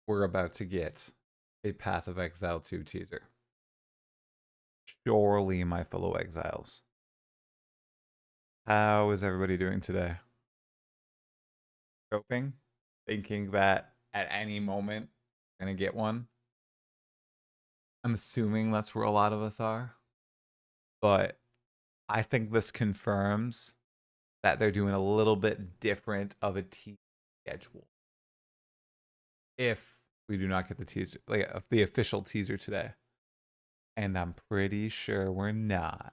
we're about to get a Path of Exile 2 teaser. Surely, my fellow exiles. How is everybody doing today? Coping? Thinking that at any moment gonna get one? I'm assuming that's where a lot of us are. But I think this confirms that they're doing a little bit different of a teaser schedule. If we do not get the teaser, like the official teaser today. And I'm pretty sure we're not.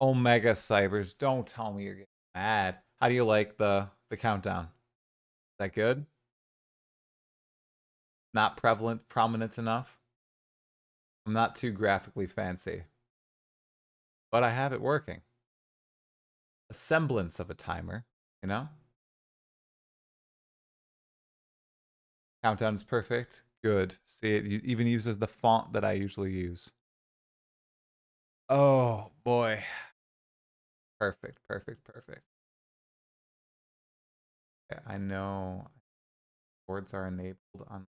Omega Cybers, don't tell me you're getting mad. How do you like the countdown? Is that good? Not prominent enough? I'm not too graphically fancy. But I have it working. A semblance of a timer, you know? Countdown is perfect. Good. See, it even uses the font that I usually use. Oh, boy. Perfect, perfect, perfect. Yeah, I know boards are enabled on.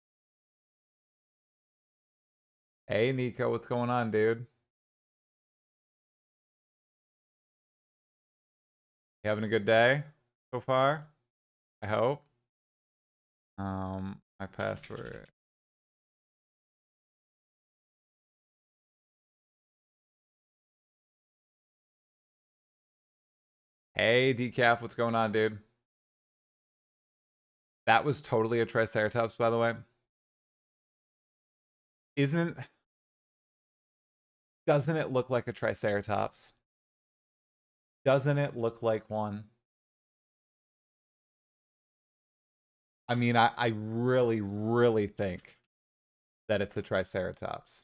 Hey, Nico, what's going on, dude? You having a good day so far? I hope. My password. Hey, Decaf, what's going on, dude? That was totally a Triceratops, by the way. Doesn't it look like a Triceratops? Doesn't it look like one? I mean, I really, really think that it's a Triceratops.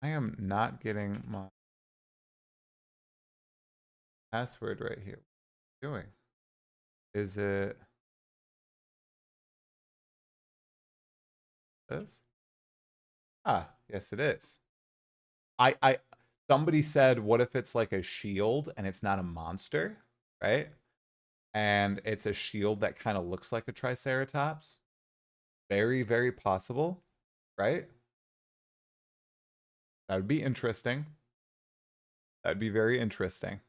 I am not getting my password right here. What am I doing? Is it this? Ah, yes, it is. Somebody said, what if it's like a shield and it's not a monster, right? And it's a shield that kind of looks like a Triceratops. Very, very possible, right? That would be interesting. That'd be very interesting.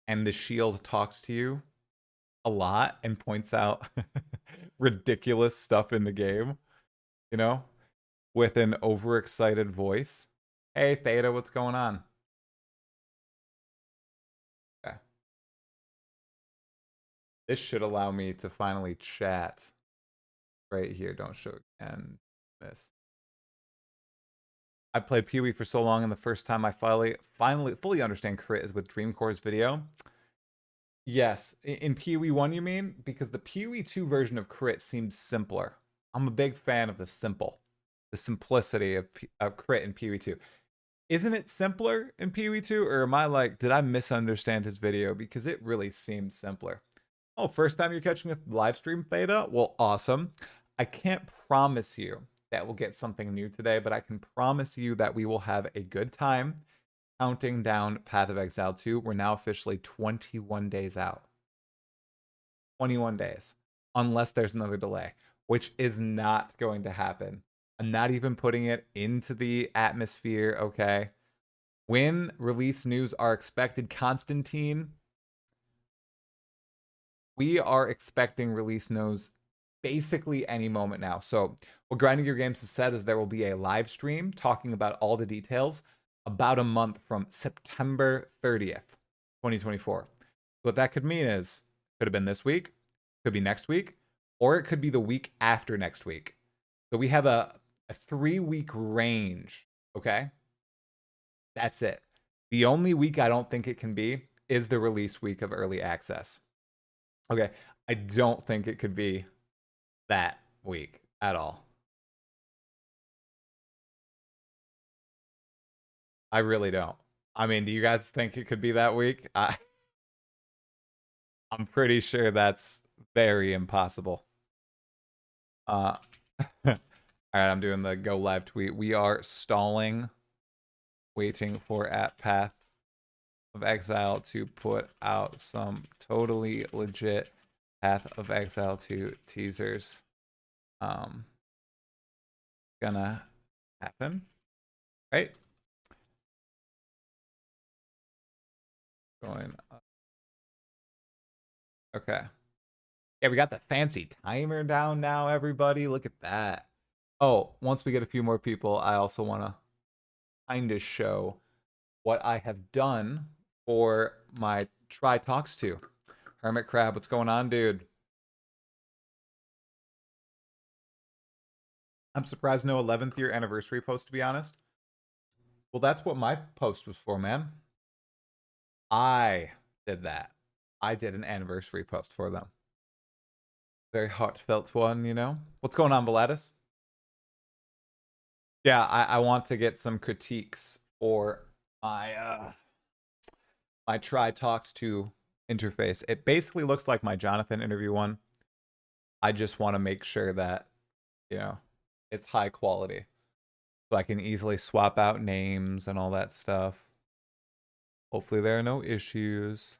And the shield talks to you a lot and points out ridiculous stuff in the game, you know, with an overexcited voice. Hey, Theta, what's going on? Okay. This should allow me to finally chat right here. Don't show again. This. I played Pee-wee for so long, and the first time I finally fully understand crit is with Dreamcore's video. Yes, in Pee-wee 1 you mean? Because the Pee-wee 2 version of crit seems simpler. I'm a big fan of the simplicity of crit in Pee-wee 2. Isn't it simpler in Pee-wee 2, or am I like, did I misunderstand his video? Because it really seems simpler. Oh, first time you're catching a live stream, Theta? Well, awesome. I can't promise you that we'll get something new today, but I can promise you that we will have a good time counting down Path of Exile 2. We're now officially 21 days out. 21 days. Unless there's another delay, which is not going to happen. I'm not even putting it into the atmosphere, okay? When release news are expected, Constantine, we are expecting release news basically any moment now. So what Grinding Your Games has said is there will be a live stream talking about all the details about a month from September 30th, 2024. What that could mean is, could have been this week, could be next week, or it could be the week after next week. So we have a 3-week range, okay? That's it. The only week I don't think it can be is the release week of early access. Okay, I don't think it could be that week at all. I really don't. I mean, do you guys think it could be that week? I'm pretty sure that's very impossible. All right, I'm doing the go live tweet. We are stalling, waiting for at Path of Exile to put out some totally legit Path of Exile 2 teasers. Gonna happen, right? Going up. Okay. Yeah, we got the fancy timer down now, everybody. Look at that. Oh, once we get a few more people, I also want to kind of show what I have done for my Try Talks to. Hermit Crab, what's going on, dude? I'm surprised no 11th year anniversary post, to be honest. Well, that's what my post was for, man. I did that. I did an anniversary post for them. Very heartfelt one, you know? What's going on, Vladis? Yeah, I want to get some critiques for my my Try Talks to interface. It basically looks like my Jonathan interview one. I just want to make sure that, you know, it's high quality. So I can easily swap out names and all that stuff. Hopefully there are no issues.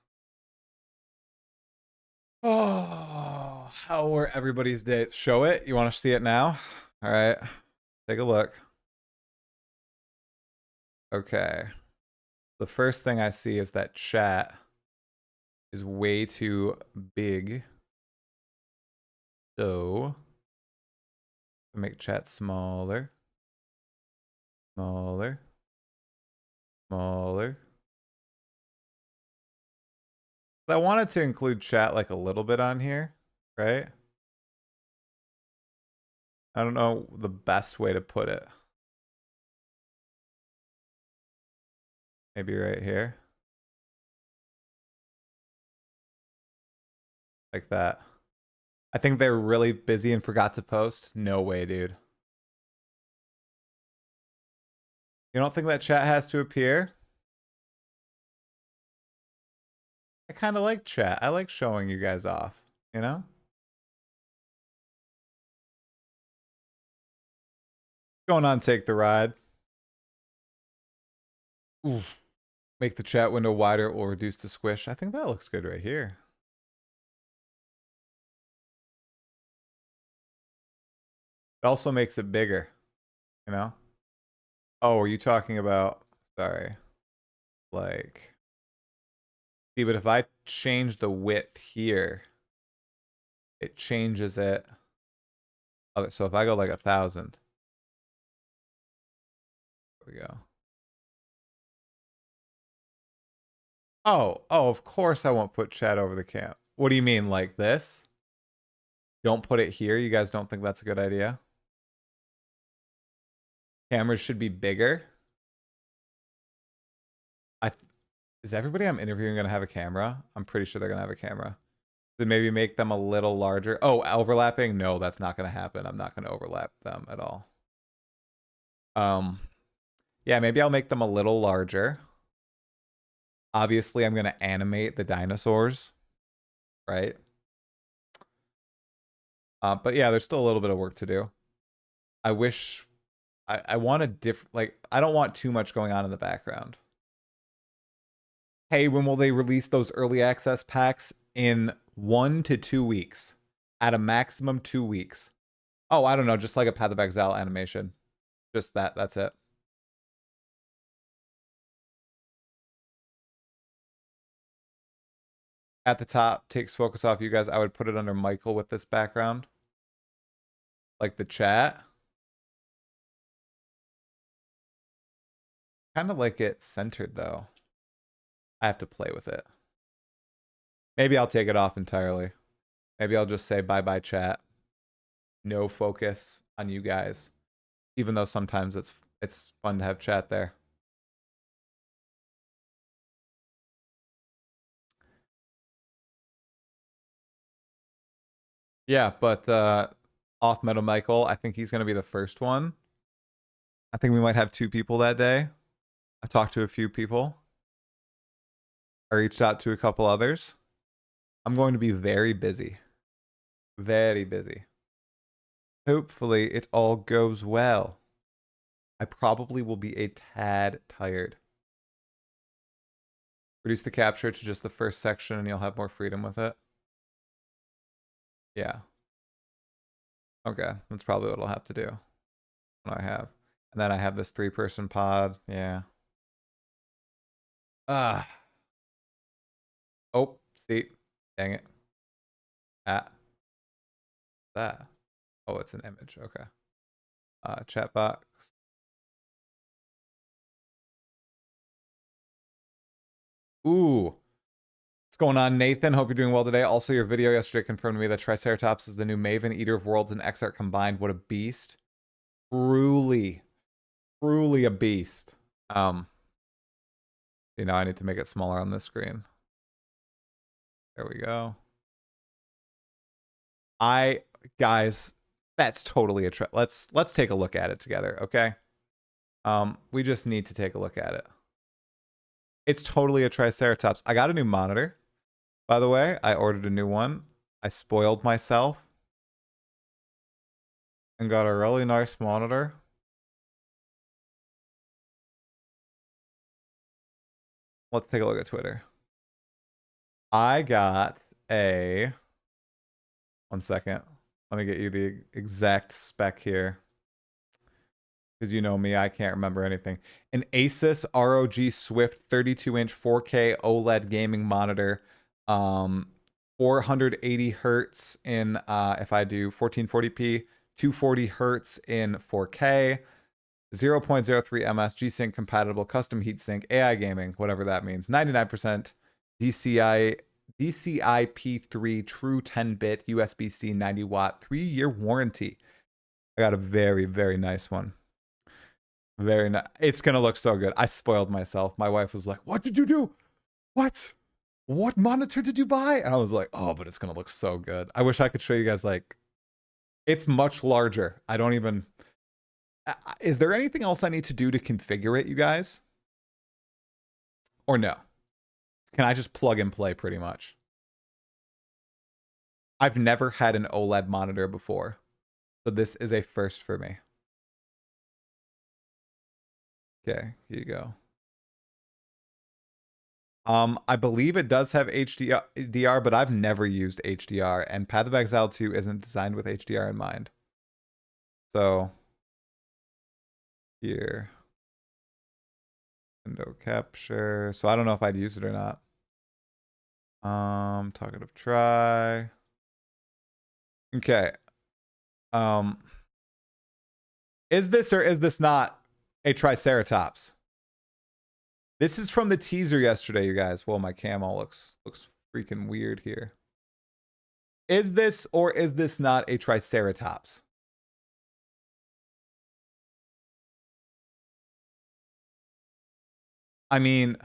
Oh, how were everybody's days? Show it? You want to see it now? All right. Take a look. Okay. The first thing I see is that chat is way too big. So, make chat smaller. Smaller. Smaller. I wanted to include chat like a little bit on here, right? I don't know the best way to put it. Maybe right here. Like that. I think they're really busy and forgot to post. No way, dude. You don't think that chat has to appear? I kind of like chat. I like showing you guys off, you know? Going on Take the Ride. Ooh. Make the chat window wider or reduce the squish. I think that looks good right here. It also makes it bigger, you know? Oh, are you talking about, sorry, like, see, but if I change the width here, it changes it. Okay, so if I go like 1,000, there we go. Oh, of course I won't put chat over the cam. What do you mean, like this? Don't put it here? You guys don't think that's a good idea? Cameras should be bigger. Is everybody I'm interviewing going to have a camera? I'm pretty sure they're going to have a camera. Then maybe make them a little larger. Oh, overlapping? No, that's not going to happen. I'm not going to overlap them at all. Yeah, maybe I'll make them a little larger. Obviously, I'm going to animate the dinosaurs, right? But yeah, there's still a little bit of work to do. I wish I want a different, like, I don't want too much going on in the background. Hey, when will they release those early access packs? In 1 to 2 weeks. At a maximum 2 weeks. Oh, I don't know, just like a Path of Exile animation. Just that's it. At the top, takes focus off you guys. I would put it under Michael with this background. Like the chat. Kind of like it centered, though. I have to play with it. Maybe I'll take it off entirely. Maybe I'll just say bye-bye chat. No focus on you guys. Even though sometimes it's fun to have chat there. Yeah, but off Metal Michael, I think he's going to be the first one. I think we might have 2 people that day. I talked to a few people. I reached out to a couple others. I'm going to be very busy. Very busy. Hopefully it all goes well. I probably will be a tad tired. Reduce the capture to just the first section and you'll have more freedom with it. Yeah. Okay, that's probably what I'll have to do. What I have. And then I have this 3-person pod. Yeah. Ah. Oh, see. Dang it. Ah. That. Oh, it's an image. Okay. Chat box. Ooh. What's going on, Nathan? Hope you're doing well today. Also, your video yesterday confirmed to me that Triceratops is the new Maven, Eater of Worlds, and Exarch combined. What a beast. Truly. Truly a beast. You know, I need to make it smaller on this screen. There we go. Guys, that's totally a let's take a look at it together, okay? We just need to take a look at it. It's totally a Triceratops. I got a new monitor, by the way. I ordered a new one. I spoiled myself and got a really nice monitor. Let's take a look at Twitter. I got a... One second. Let me get you the exact spec here. Because you know me, I can't remember anything. An Asus ROG Swift 32-inch 4K OLED gaming monitor. 480 hertz in, if I do 1440p, 240 hertz in 4K, 0.03 ms G-Sync compatible, custom heatsink, AI gaming, whatever that means. 99% DCI P3 true 10-bit USB-C 90 watt 3-year warranty. I got a very, very nice one. Very nice. It's gonna look so good. I spoiled myself. My wife was like, "What did you do? What monitor did you buy?" And I was like, "Oh, but it's gonna look so good." I wish I could show you guys. Like, it's much larger. I don't even... Is there anything else I need to do to configure it, you guys? Or no? Can I just plug and play pretty much? I've never had an OLED monitor before, so this is a first for me. Okay, here you go. I believe it does have HDR, but I've never used HDR, and Path of Exile 2 isn't designed with HDR in mind. So, here. Window capture. So I don't know if I'd use it or not. Talkative try. Okay. Is this or is this not a Triceratops? This is from the teaser yesterday, you guys. Well, my cam all looks freaking weird here. Is this or is this not a Triceratops? I mean,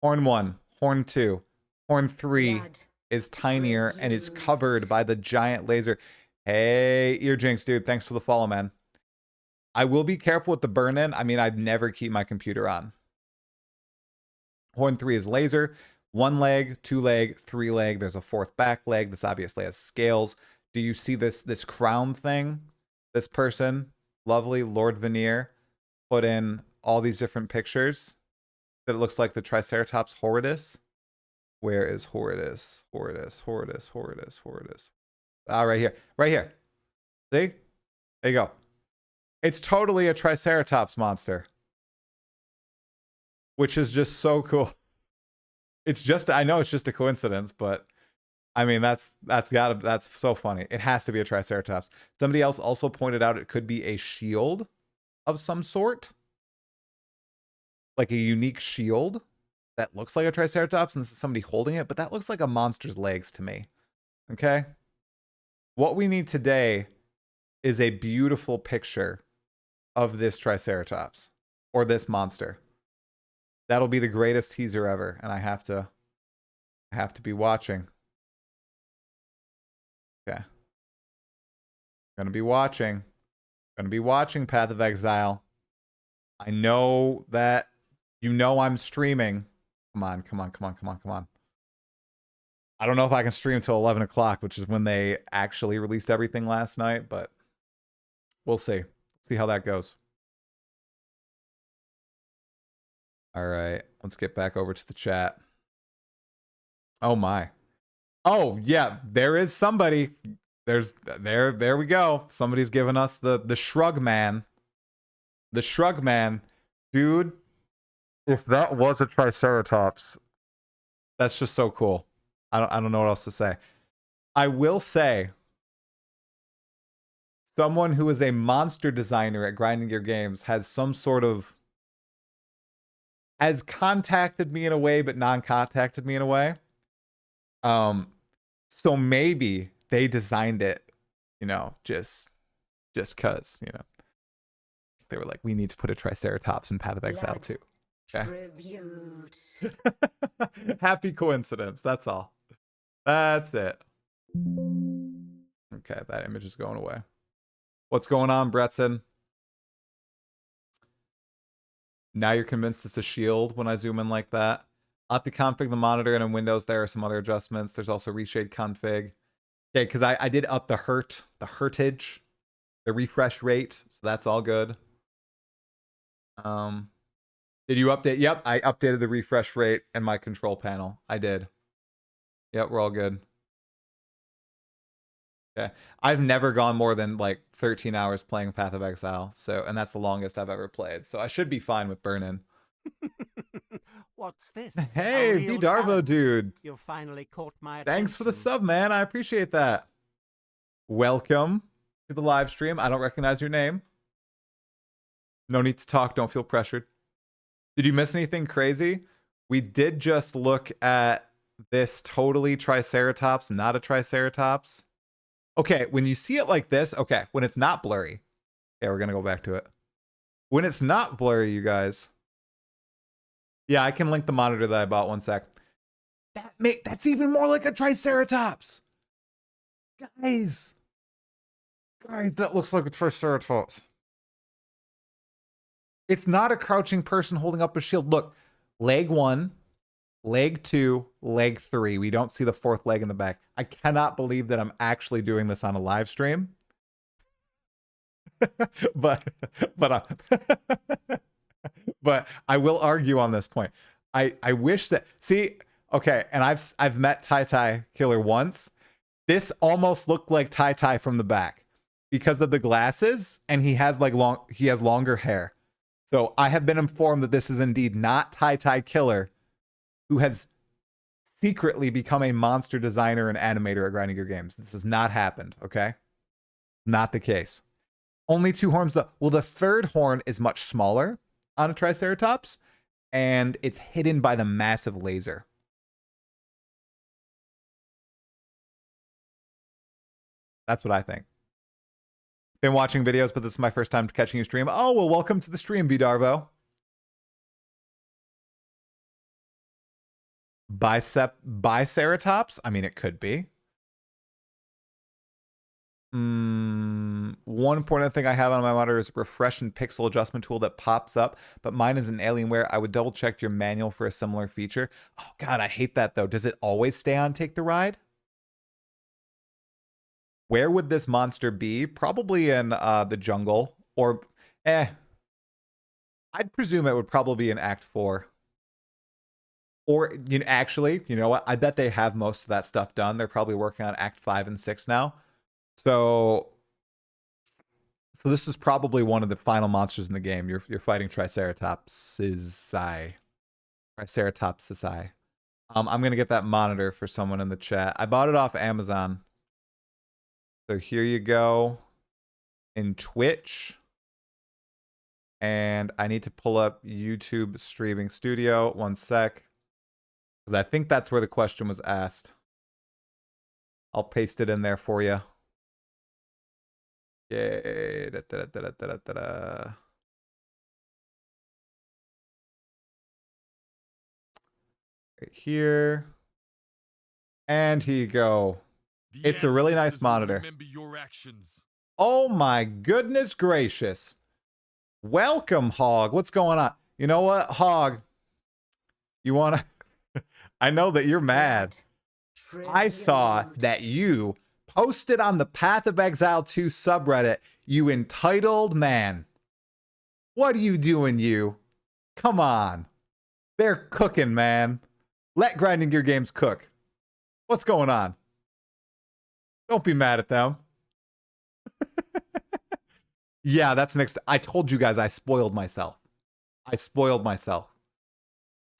horn 1, horn 2, horn 3 is tinier and is covered by the giant laser. Hey, Earjinx, dude, thanks for the follow, man. I will be careful with the burn-in. I mean, I'd never keep my computer on. Horn 3 is laser. 1 leg, 2 leg, 3 leg. There's a 4th back leg. This obviously has scales. Do you see this crown thing? This person, lovely Lord Veneer, put in all these different pictures that it looks like the Triceratops horridus. Where is horridus? Horridus. Ah, right here. Right here. See? There you go. It's totally a Triceratops monster. Which is just so cool. It's just, I know it's just a coincidence, but I mean, that's so funny. It has to be a Triceratops. Somebody else also pointed out it could be a shield of some sort. Like a unique shield that looks like a Triceratops, and this is somebody holding it, but that looks like a monster's legs to me. Okay? What we need today is a beautiful picture of this Triceratops or this monster. That'll be the greatest teaser ever, and I have to be watching. Okay. Gonna be watching. Gonna be watching Path of Exile. I know that you know I'm streaming. Come on. I don't know if I can stream till 11 o'clock, which is when they actually released everything last night, but we'll see. See how that goes. All right, let's get back over to the chat. Oh my. Oh, yeah, there is somebody. There we go. Somebody's giving us the shrug man. The shrug man. Dude, if that was a Triceratops, that's just so cool. I don't know what else to say. I will say, someone who is a monster designer at Grinding Gear Games has some sort of has contacted me in a way, but non-contacted me in a way. So maybe they designed it, just cause, they were like, we need to put a Triceratops in Path of Exile too. Okay. Happy coincidence. That's all. That's it. Okay, that image is going away. What's going on, Bretson? Now you're convinced it's a shield when I zoom in like that. I'll have to config the monitor, and in Windows there are some other adjustments. There's also reshade config. Okay, because I did up the hertage, the refresh rate, so that's all good. Did you update? Yep, I updated the refresh rate and my control panel. I did. Yep, we're all good. Okay. I've never gone more than like 13 hours playing Path of Exile, and that's the longest I've ever played. So I should be fine with burn-in. What's this? Hey, V Darvo dude. You finally caught my attention. Thanks for the sub, man. I appreciate that. Welcome to the live stream. I don't recognize your name. No need to talk. Don't feel pressured. Did you miss anything crazy? We did just look at this totally Triceratops, not a Triceratops. Okay, when you see it like this, okay, when it's not blurry. Yeah, we're going to go back to it. When it's not blurry, you guys. Yeah, I can link the monitor that I bought. One sec. That's even more like a Triceratops. Guys, that looks like a Triceratops. It's not a crouching person holding up a shield. Look, leg 1, leg 2, leg 3. We don't see the 4th leg in the back. I cannot believe that I'm actually doing this on a live stream. but I will argue on this point. I wish that, see, okay, and I've met Tai Killer once. This almost looked like Tai from the back because of the glasses, and he has longer hair. So I have been informed that this is indeed not Tai Killer, who has secretly become a monster designer and animator at Grinding Gear Games. This has not happened, okay? Not the case. Only 2 horns though. Well, the 3rd horn is much smaller on a Triceratops, and it's hidden by the massive laser. That's what I think. Been watching videos, but this is my first time catching you stream. Oh, well, welcome to the stream, Darvo. Biceratops? I mean, it could be. One important thing I have on my monitor is a refresh and pixel adjustment tool that pops up, but mine is an Alienware. I would double check your manual for a similar feature. Oh God, I hate that though. Does it always stay on Take the Ride? Where would this monster be? Probably in the jungle, or I'd presume it would probably be in Act 4. Or, actually, you know what? I bet they have most of that stuff done. They're probably working on Act 5 and 6 now. So this is probably one of the final monsters in the game. You're fighting Triceratops. Triceratops. I'm gonna get that monitor for someone in the chat. I bought it off Amazon. So here you go in Twitch. And I need to pull up YouTube Streaming Studio. One sec. Because I think that's where the question was asked. I'll paste it in there for you. Yay. Right here. And here you go. It's a really nice monitor. Remember your actions. Oh my goodness gracious. Welcome, Hog. What's going on? You know what, Hog? You want to... I know that you're mad. I saw that you posted on the Path of Exile 2 subreddit, you entitled man. What are you doing, you? Come on. They're cooking, man. Let Grinding Gear Games cook. What's going on? Don't be mad at them. Yeah, that's next. I told you guys I spoiled myself. I spoiled myself.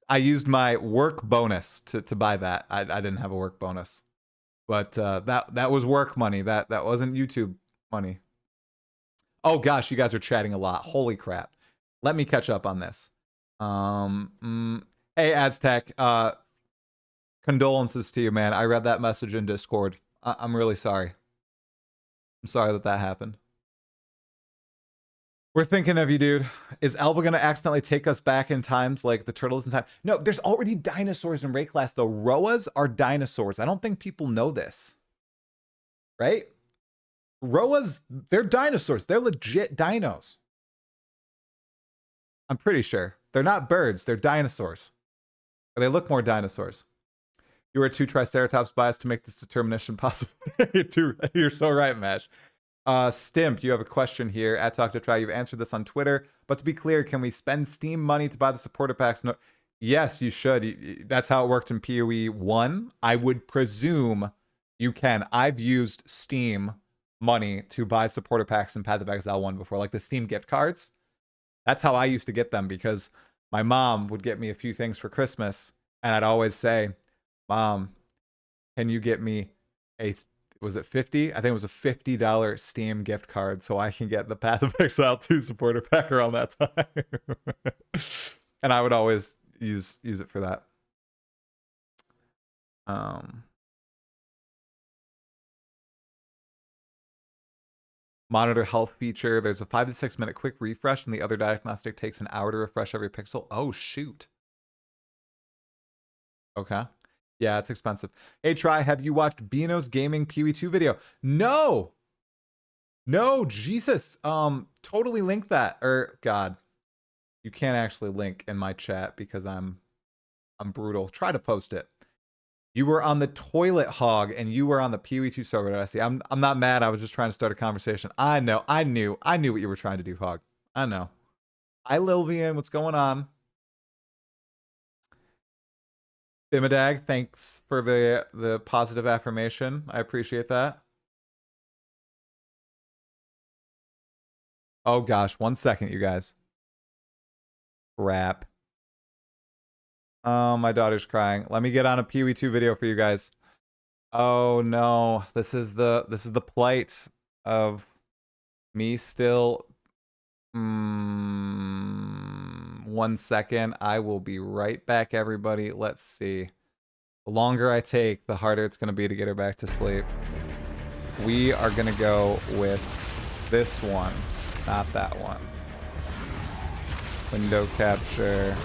I used my work bonus to buy that. I didn't have a work bonus. But that was work money. That wasn't YouTube money. Oh gosh, you guys are chatting a lot. Holy crap. Let me catch up on this. Hey Aztec, condolences to you, man. I read that message in Discord. I'm really sorry. I'm sorry that happened. We're thinking of you, dude. Is Elva gonna accidentally take us back in times like the turtles in time? No, there's already dinosaurs in Raid class though. Roas are dinosaurs. I don't think people know this. Right? Roas, they're dinosaurs. They're legit dinos. I'm pretty sure. They're not birds, they're dinosaurs. Or they look more dinosaurs. You were too Triceratops biased to make this determination possible. You're so right, Mash. Stimp, you have a question here at Talk to Try. You've answered this on Twitter, but to be clear, can we spend Steam money to buy the supporter packs? No. Yes, you should. That's how it worked in PoE 1. I would presume you can. I've used Steam money to buy supporter packs in Path of Exile 1 before, like the Steam gift cards. That's how I used to get them, because my mom would get me a few things for Christmas, and I'd always say, Mom, can you get me a... Was it 50? I think it was a $50 Steam gift card so I can get the Path of Exile 2 supporter pack around that time. And I would always use it for that. Monitor health feature. There's a 5 to 6 minute quick refresh, and the other diagnostic takes an hour to refresh every pixel. Oh, shoot. Okay. Yeah, it's expensive. Hey, Try, have you watched Beano's Gaming PoE 2 video? No! No, Jesus. Totally link that. Or, God. You can't actually link in my chat because I'm brutal. Try to post it. You were on the Toilet Hog, and you were on the PoE 2 server that I see. I'm not mad. I was just trying to start a conversation. I know. I knew what you were trying to do, Hog. I know. Hi, Lilvian. What's going on? Bimadag, thanks for the positive affirmation. I appreciate that. Oh gosh, 1 second, you guys. Crap. Oh, my daughter's crying. Let me get on a PoE 2 video for you guys. Oh no, this is the plight of me still. 1 second. I will be right back, everybody. Let's see. The longer I take, the harder it's going to be to get her back to sleep. We are going to go with this one, not that one. Window capture.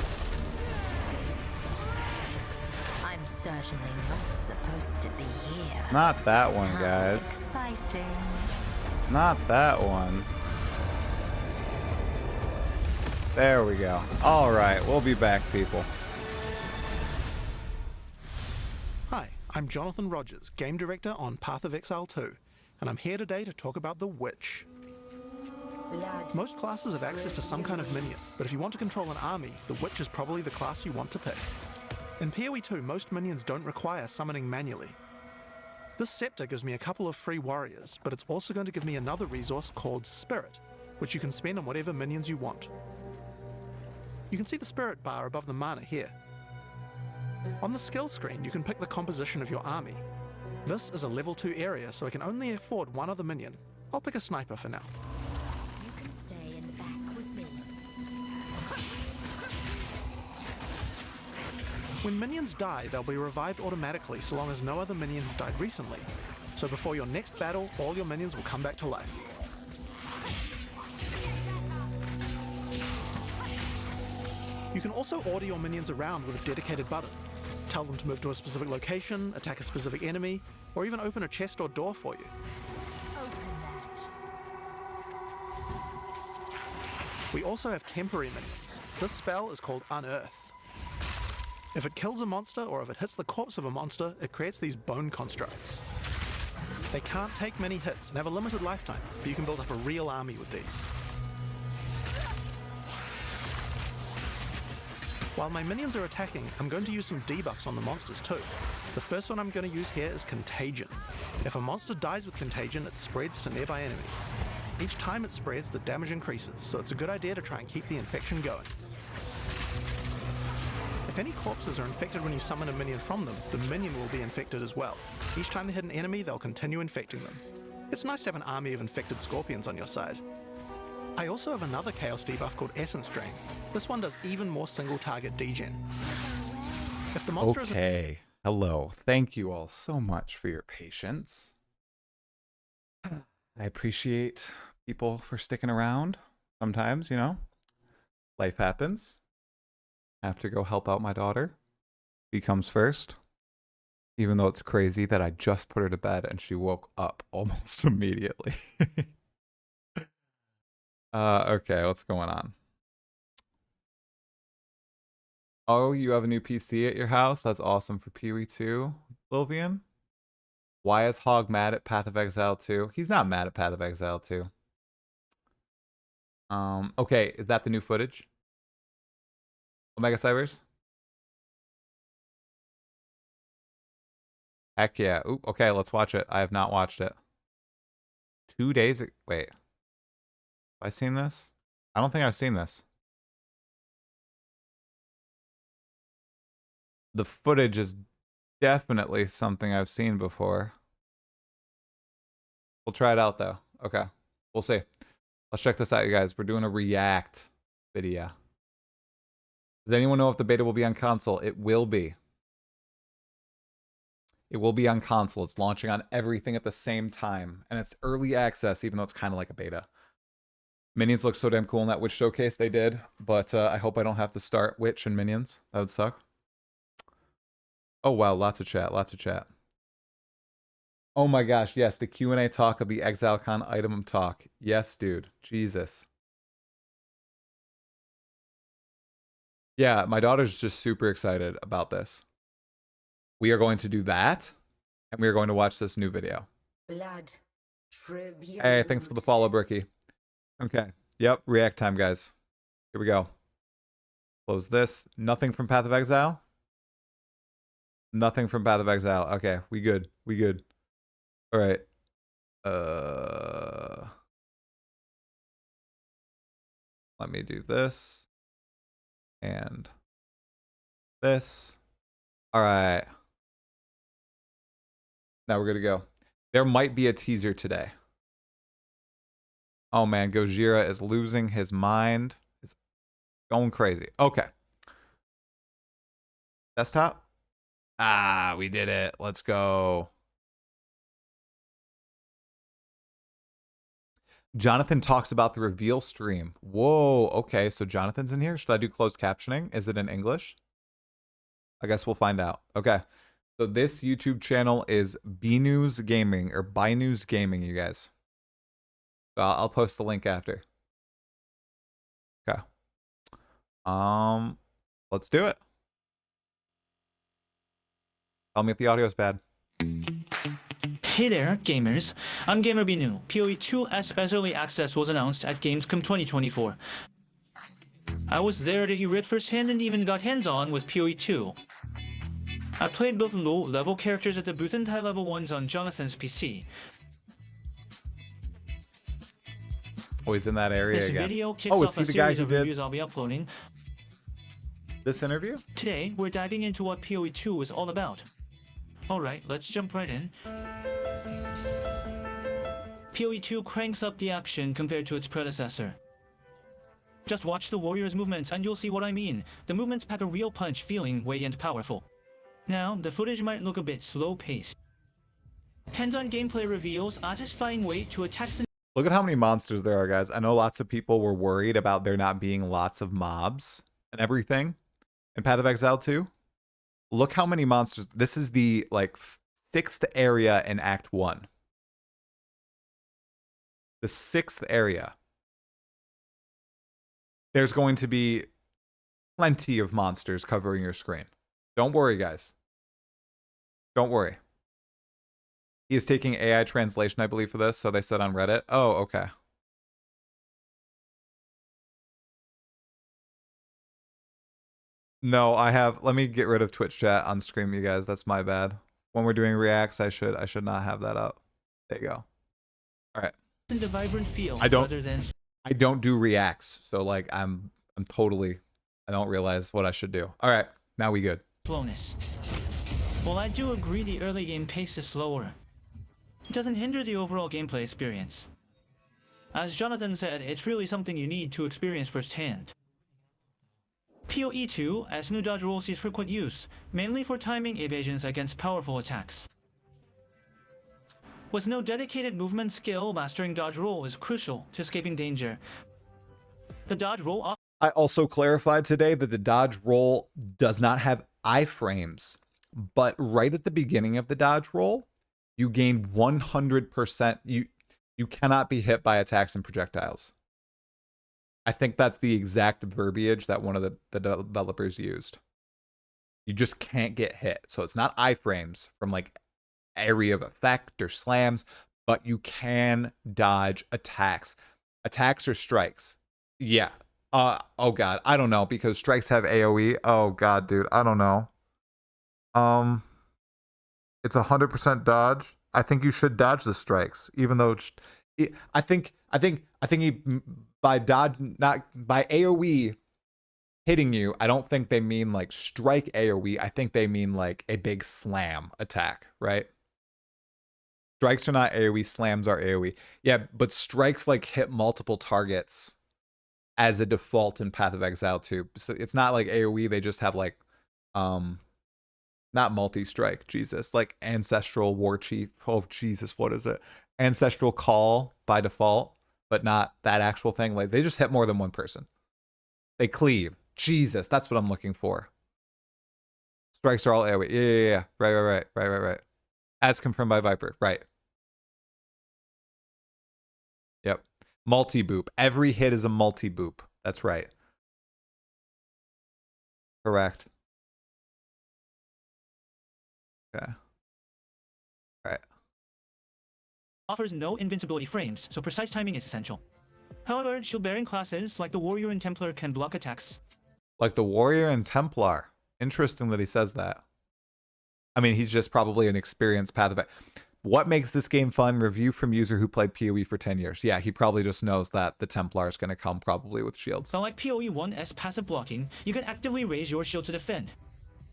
I'm certainly not supposed to be here. Not that one, How guys. exciting. Not that one. There we go. All right, we'll be back, people. Hi, I'm Jonathan Rogers, Game Director on Path of Exile 2, and I'm here today to talk about the Witch. Most classes have access to some kind of minion, but if you want to control an army, the Witch is probably the class you want to pick. In PoE 2, most minions don't require summoning manually. This scepter gives me a couple of free warriors, but it's also going to give me another resource called Spirit, which you can spend on whatever minions you want. You can see the Spirit bar above the mana here. On the skill screen, you can pick the composition of your army. This is a level 2 area, so I can only afford one other minion. I'll pick a sniper for now. You can stay in the back with me. When minions die, they'll be revived automatically so long as no other minions died recently. So before your next battle, all your minions will come back to life. You can also order your minions around with a dedicated button. Tell them to move to a specific location, attack a specific enemy, or even open a chest or door for you. Open that. We also have temporary minions. This spell is called Unearth. If it kills a monster or if it hits the corpse of a monster, it creates these bone constructs. They can't take many hits and have a limited lifetime, but you can build up a real army with these. While my minions are attacking, I'm going to use some debuffs on the monsters too. The first one I'm going to use here is Contagion. If a monster dies with Contagion, it spreads to nearby enemies. Each time it spreads, the damage increases, so it's a good idea to try and keep the infection going. If any corpses are infected when you summon a minion from them, the minion will be infected as well. Each time they hit an enemy, they'll continue infecting them. It's nice to have an army of infected scorpions on your side. I also have another Chaos debuff called Essence Drain. This one does even more single target degen. If the monster is Okay. Hello. Thank you all so much for your patience. I appreciate people for sticking around. Sometimes, you know, life happens. I have to go help out my daughter. She comes first. Even though it's crazy that I just put her to bed and she woke up almost immediately. Okay, what's going on? Oh, you have a new PC at your house? That's awesome for Pee-wee 2, Livian. Why is Hog mad at Path of Exile 2? He's not mad at Path of Exile 2. Okay, is that the new footage? Omega Cybers? Heck yeah. Ooh, okay, let's watch it. I have not watched it. 2 days ago. Wait. Have I seen this? I don't think I've seen this. The footage is definitely something I've seen before. We'll try it out though. Okay. We'll see. Let's check this out, you guys. We're doing a react video. Does anyone know if the beta will be on console? It will be. It will be on console. It's launching on everything at the same time. And it's early access, even though it's kind of like a beta. Minions look so damn cool in that Witch showcase they did. But I hope I don't have to start Witch and Minions. That would suck. Oh, wow. Lots of chat. Lots of chat. Oh my gosh. Yes. The Q&A talk of the ExileCon item talk. Yes, dude. Jesus. Yeah, my daughter's just super excited about this. We are going to do that, and we are going to watch this new video. Hey, thanks for the follow, Bricky. Okay. Yep, react time, guys. Here we go. Close this. Nothing from Path of Exile? Nothing from Path of Exile. Okay, we good. We good. All right. Let me do this. And this. All right. Now we're good to go. There might be a teaser today. Oh man, Gojira is losing his mind. It's going crazy. Okay. Desktop. Ah, we did it. Let's go. Jonathan talks about the reveal stream. Whoa, okay, so Jonathan's in here. Should I do closed captioning? Is it in English? I guess we'll find out. Okay, so this YouTube channel is BNews Gaming, or ByNews Gaming, you guys. So I'll post the link after. Okay. Let's do it. Tell me if the audio is bad. Hey there, gamers. I'm Gamer BNew. PoE 2 as early access was announced at Gamescom 2024. I was there to hear it firsthand and even got hands-on with PoE 2. I played both low-level characters at the booth and high-level ones on Jonathan's PC. Oh, he's in that area This again. video kicks Oh, is off he a the guy series who of did reviews I'll be uploading. this interview? Today, we're diving into what PoE 2 is all about. Alright, let's jump right in. PoE 2 cranks up the action compared to its predecessor. Just watch the warrior's movements and you'll see what I mean. The movements pack a real punch, feeling weighty and powerful. Now, the footage might look a bit slow-paced. Hands-on gameplay reveals a satisfying way to attack. Look at how many monsters there are, guys. I know lots of people were worried about there not being lots of mobs and everything in Path of Exile 2. Look how many monsters. This is the, like, 6th area in Act 1. The 6th area. There's going to be plenty of monsters covering your screen. Don't worry, guys. Don't worry. He is taking AI translation, I believe, for this, so they said on Reddit. Oh, okay. No, I have. Let me get rid of Twitch chat on stream, you guys. That's my bad. When we're doing reacts, I should not have that up. There you go. All right. The vibrant feel I don't- rather than I don't do reacts, so like I'm totally. I don't realize what I should do. All right, now we good. slowness. While I do agree the early game pace is slower, it doesn't hinder the overall gameplay experience. As Jonathan said, it's really something you need to experience firsthand. PoE 2, as new dodge roll sees frequent use, mainly for timing evasions against powerful attacks. With no dedicated movement skill, mastering dodge roll is crucial to escaping danger. The dodge roll I also clarified today that the dodge roll does not have iframes, but right at the beginning of the dodge roll, you gain 100%. You cannot be hit by attacks and projectiles. I think that's the exact verbiage that one of the developers used. You just can't get hit. So it's not iframes from like area of effect or slams, but you can dodge attacks. Attacks or strikes. Yeah. Oh god, I don't know, because strikes have AoE. Oh god, dude, I don't know. It's 100% dodge. I think you should dodge the strikes, even though I think he, by dodge, not by AoE hitting you, I don't think they mean like strike AoE. I think they mean like a big slam attack, right? Strikes are not AoE, slams are AoE. Yeah, but strikes like hit multiple targets as a default in Path of Exile 2. So it's not like AoE, they just have like not multi-strike, Jesus, like Ancestral War Chief. Oh Jesus, what is it? Ancestral Call by default, but not that actual thing. Like they just hit more than one person. They cleave. Jesus, that's what I'm looking for. Strikes are all AoE. Yeah. Right. As confirmed by Viper. Right. Yep. Multi-boop. Every hit is a multi-boop. That's right. Correct. Okay. All right. offers no invincibility frames, so precise timing is essential. However, shield-bearing classes like the Warrior and Templar can block attacks. Like the Warrior and Templar. Interesting that he says that. I mean, he's just probably an experienced Path of Exile. What makes this game fun? Review from user who played PoE for 10 years. Yeah, he probably just knows that the Templar is going to come probably with shields. So like PoE 1's passive blocking, you can actively raise your shield to defend.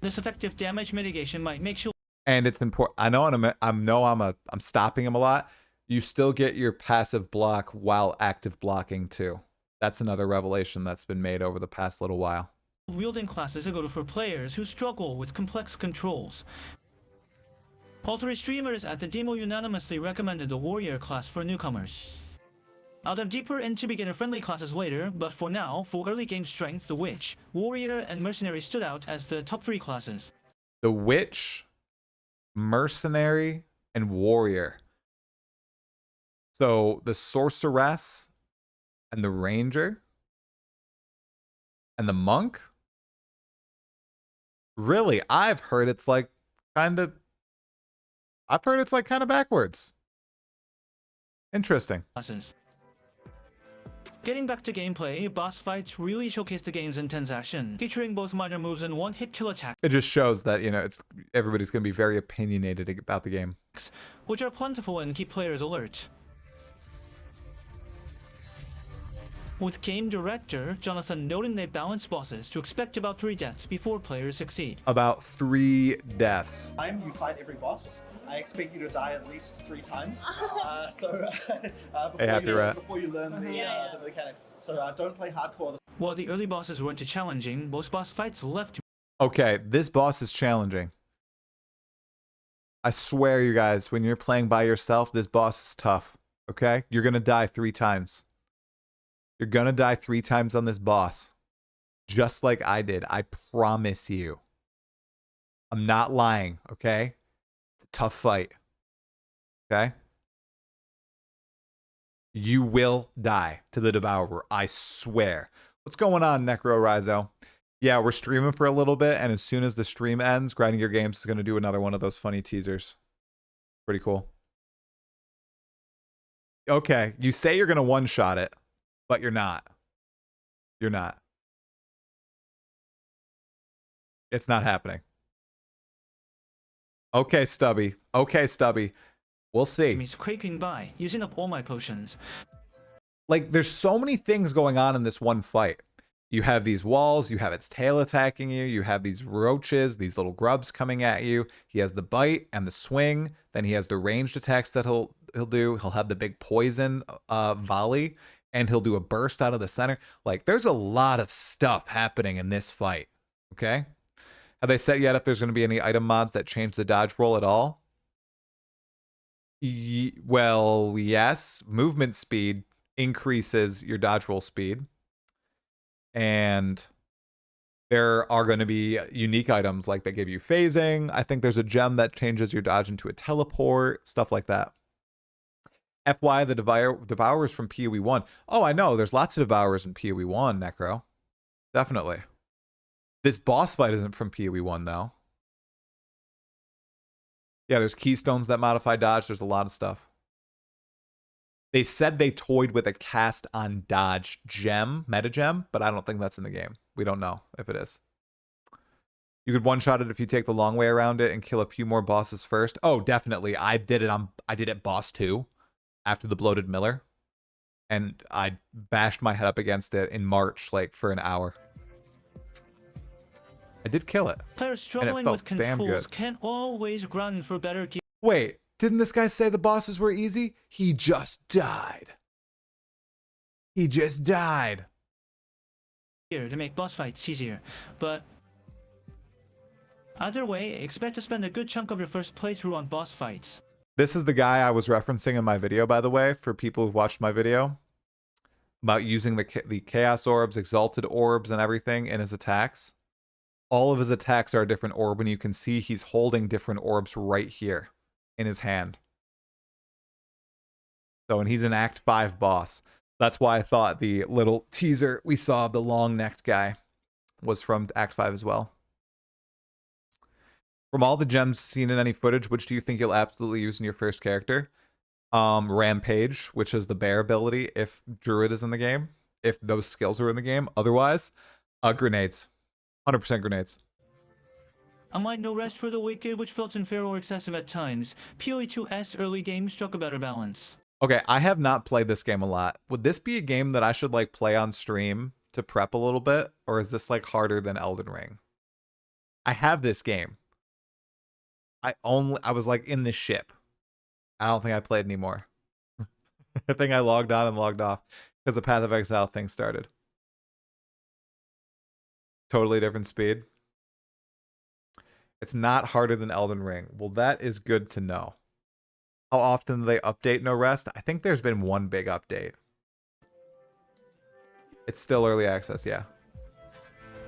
This effective damage mitigation might make shield. And it's important. I know I'm stopping him a lot. You still get your passive block while active blocking too. That's another revelation that's been made over the past little while. Wielding classes are good for players who struggle with complex controls. All three streamers at the demo unanimously recommended the Warrior class for newcomers. I'll dive deeper into beginner-friendly classes later, but for now, for early game strength, the Witch, Warrior, and Mercenary stood out as the top 3 classes. The Witch, Mercenary, and Warrior. So the Sorceress and the Ranger and the Monk? Really, I've heard it's like kind of backwards. Interesting. Classes. Getting back to gameplay, boss fights really showcase the game's intense action, featuring both minor moves and one-hit kill attacks, It just shows that, everybody's going to be very opinionated about the game. which are plentiful and keep players alert. With game director Jonathan noting they balance bosses to expect about 3 deaths before players succeed. About 3 deaths. Time you fight every boss, I expect you to die at least 3 times. Before you learn the mechanics. So don't play hardcore. While the early bosses weren't too challenging, most boss fights left Okay, this boss is challenging. I swear, you guys, when you're playing by yourself, this boss is tough. Okay? You're going to die 3 times. You're going to die 3 times on this boss. Just like I did. I promise you. I'm not lying, okay? It's a tough fight. Okay? You will die to the Devourer. I swear. What's going on, Necro Rizo? Yeah, we're streaming for a little bit, and as soon as the stream ends, Grinding Your Games is going to do another one of those funny teasers. Pretty cool. Okay, you say you're going to one-shot it, but you're not. You're not. It's not happening. Okay, Stubby. Okay, Stubby. We'll see. Means quaking by, using up all my potions. Like, there's so many things going on in this one fight. You have these walls, you have its tail attacking you, you have these roaches, these little grubs coming at you. He has the bite and the swing, then he has the ranged attacks that he'll do. He'll have the big poison volley, and he'll do a burst out of the center. Like, there's a lot of stuff happening in this fight, okay? Have they said yet if there's going to be any item mods that change the dodge roll at all? Well, yes. Movement speed increases your dodge roll speed. And there are going to be unique items like they give you phasing. I think there's a gem that changes your dodge into a teleport, stuff like that. FY, the Devourers from PoE 1. Oh, I know. There's lots of Devourers in PoE 1, Necro. Definitely. This boss fight isn't from PoE 1, though. Yeah, there's keystones that modify dodge. There's a lot of stuff. They said they toyed with a cast on dodge gem, meta gem, but I don't think that's in the game. We don't know if it is. You could one-shot it if you take the long way around it and kill a few more bosses first. Oh, definitely. I did it boss 2 after the bloated Miller. And I bashed my head up against it in March, like, for an hour. I did kill it. Players struggling with controls can't always run for better gear. Wait, didn't this guy say the bosses were easy? He just died. He just died. To make boss fights easier, but either way, expect to spend a good chunk of your first playthrough on boss fights. This is the guy I was referencing in my video, by the way, for people who've watched my video, about using the Chaos Orbs, Exalted Orbs, and everything in his attacks. All of his attacks are a different orb, and you can see he's holding different orbs right here in his hand. So, and he's an Act 5 boss. That's why I thought the little teaser we saw of the long-necked guy was from Act 5 as well. From all the gems seen in any footage, which do you think you'll absolutely use in your first character? Rampage, which is the bear ability if Druid is in the game, if those skills are in the game. Otherwise, grenades. 100% grenades. Unlike No Rest for the Wicked, which felt unfair or excessive at times, PoE 2's early game struck a better balance. Okay, I have not played this game a lot. Would this be a game that I should like play on stream to prep a little bit? Or is this like harder than Elden Ring? I have this game. I was like in this ship. I don't think I played anymore. I think I logged on and logged off because the Path of Exile thing started. Totally different speed. It's not harder than Elden Ring. Well, that is good to know. How often do they update No Rest? I think there's been one big update. It's still early access, yeah.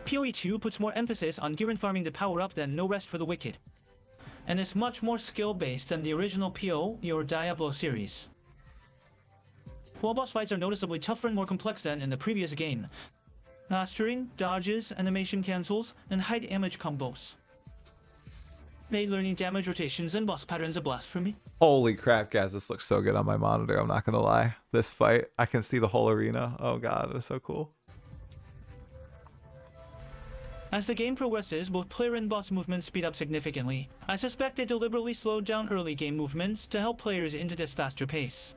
PoE 2 puts more emphasis on gear and farming to power up than No Rest for the Wicked, and is much more skill-based than the original PoE or Diablo series. While boss fights are noticeably tougher and more complex than in the previous game, mastering, dodges, animation cancels, and high damage combos made learning damage rotations and boss patterns a blast for me. Holy crap, guys, this looks so good on my monitor. I'm not gonna lie. This fight, I can see the whole arena. Oh god, it's so cool. As the game progresses, both player and boss movements speed up significantly. I suspect they deliberately slowed down early game movements to help players into this faster pace.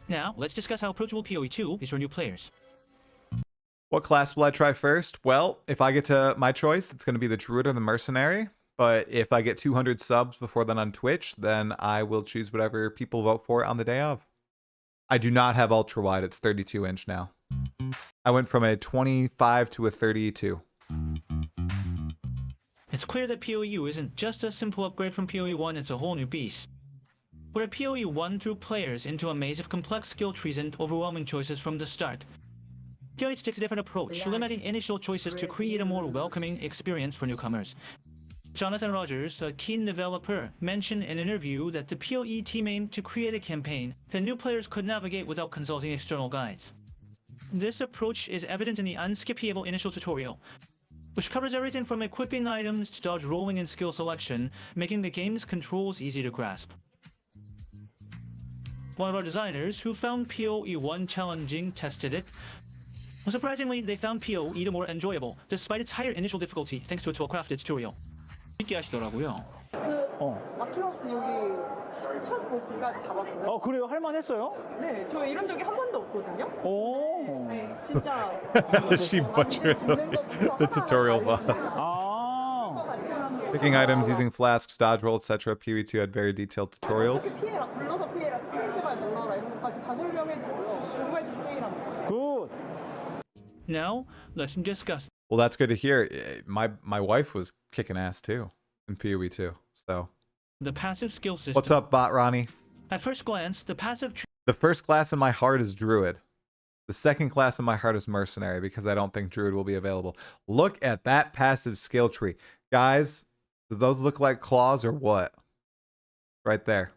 Now, let's discuss how approachable PoE 2 is for new players. What class will I try first? Well, if I get to my choice, it's going to be the Druid or the Mercenary. But if I get 200 subs before then on Twitch, then I will choose whatever people vote for on the day of. I do not have ultra wide. It's 32 inch now. I went from a 25 to a 32. It's clear that PoE isn't just a simple upgrade from PoE 1, it's a whole new beast. Where PoE 1 threw players into a maze of complex skill trees and overwhelming choices from the start, PoE takes a different approach, limiting initial choices to create a more welcoming experience for newcomers. Jonathan Rogers, a keen developer, mentioned in an interview that the PoE team aimed to create a campaign that new players could navigate without consulting external guides. This approach is evident in the unskippable initial tutorial, which covers everything from equipping items to dodge rolling and skill selection, making the game's controls easy to grasp. One of our designers, who found PoE 1 challenging, tested it, Surprisingly, they found PoE even more enjoyable, despite its higher initial difficulty thanks to its well-crafted tutorial. 재밌게 하시더라고요. 막힘없이 여기 첫 보스까지 잡았거든요. 그래요? 할만했어요? 네, 저 이런 적이 한 번도 없거든요. 오. 네, 진짜. She butchered the tutorial boss. 아. Picking items using flasks, dodge roll, etc. PoE2 had very detailed tutorials. 피해라, 불러서 피해라, 스페이스바 눌러라 이런 것까지 다 설명해주고요. 정말 디테일합니다. 굿. Now, let's discuss Well, that's good to hear. My wife was kicking ass too in PoE2. So, the passive skill system. what's up, Bot Ronnie? At first glance, the passive The first class in my heart is Druid. The second class in my heart is Mercenary because I don't think Druid will be available. Look at that passive skill tree. Guys, do those look like claws or what? Right there.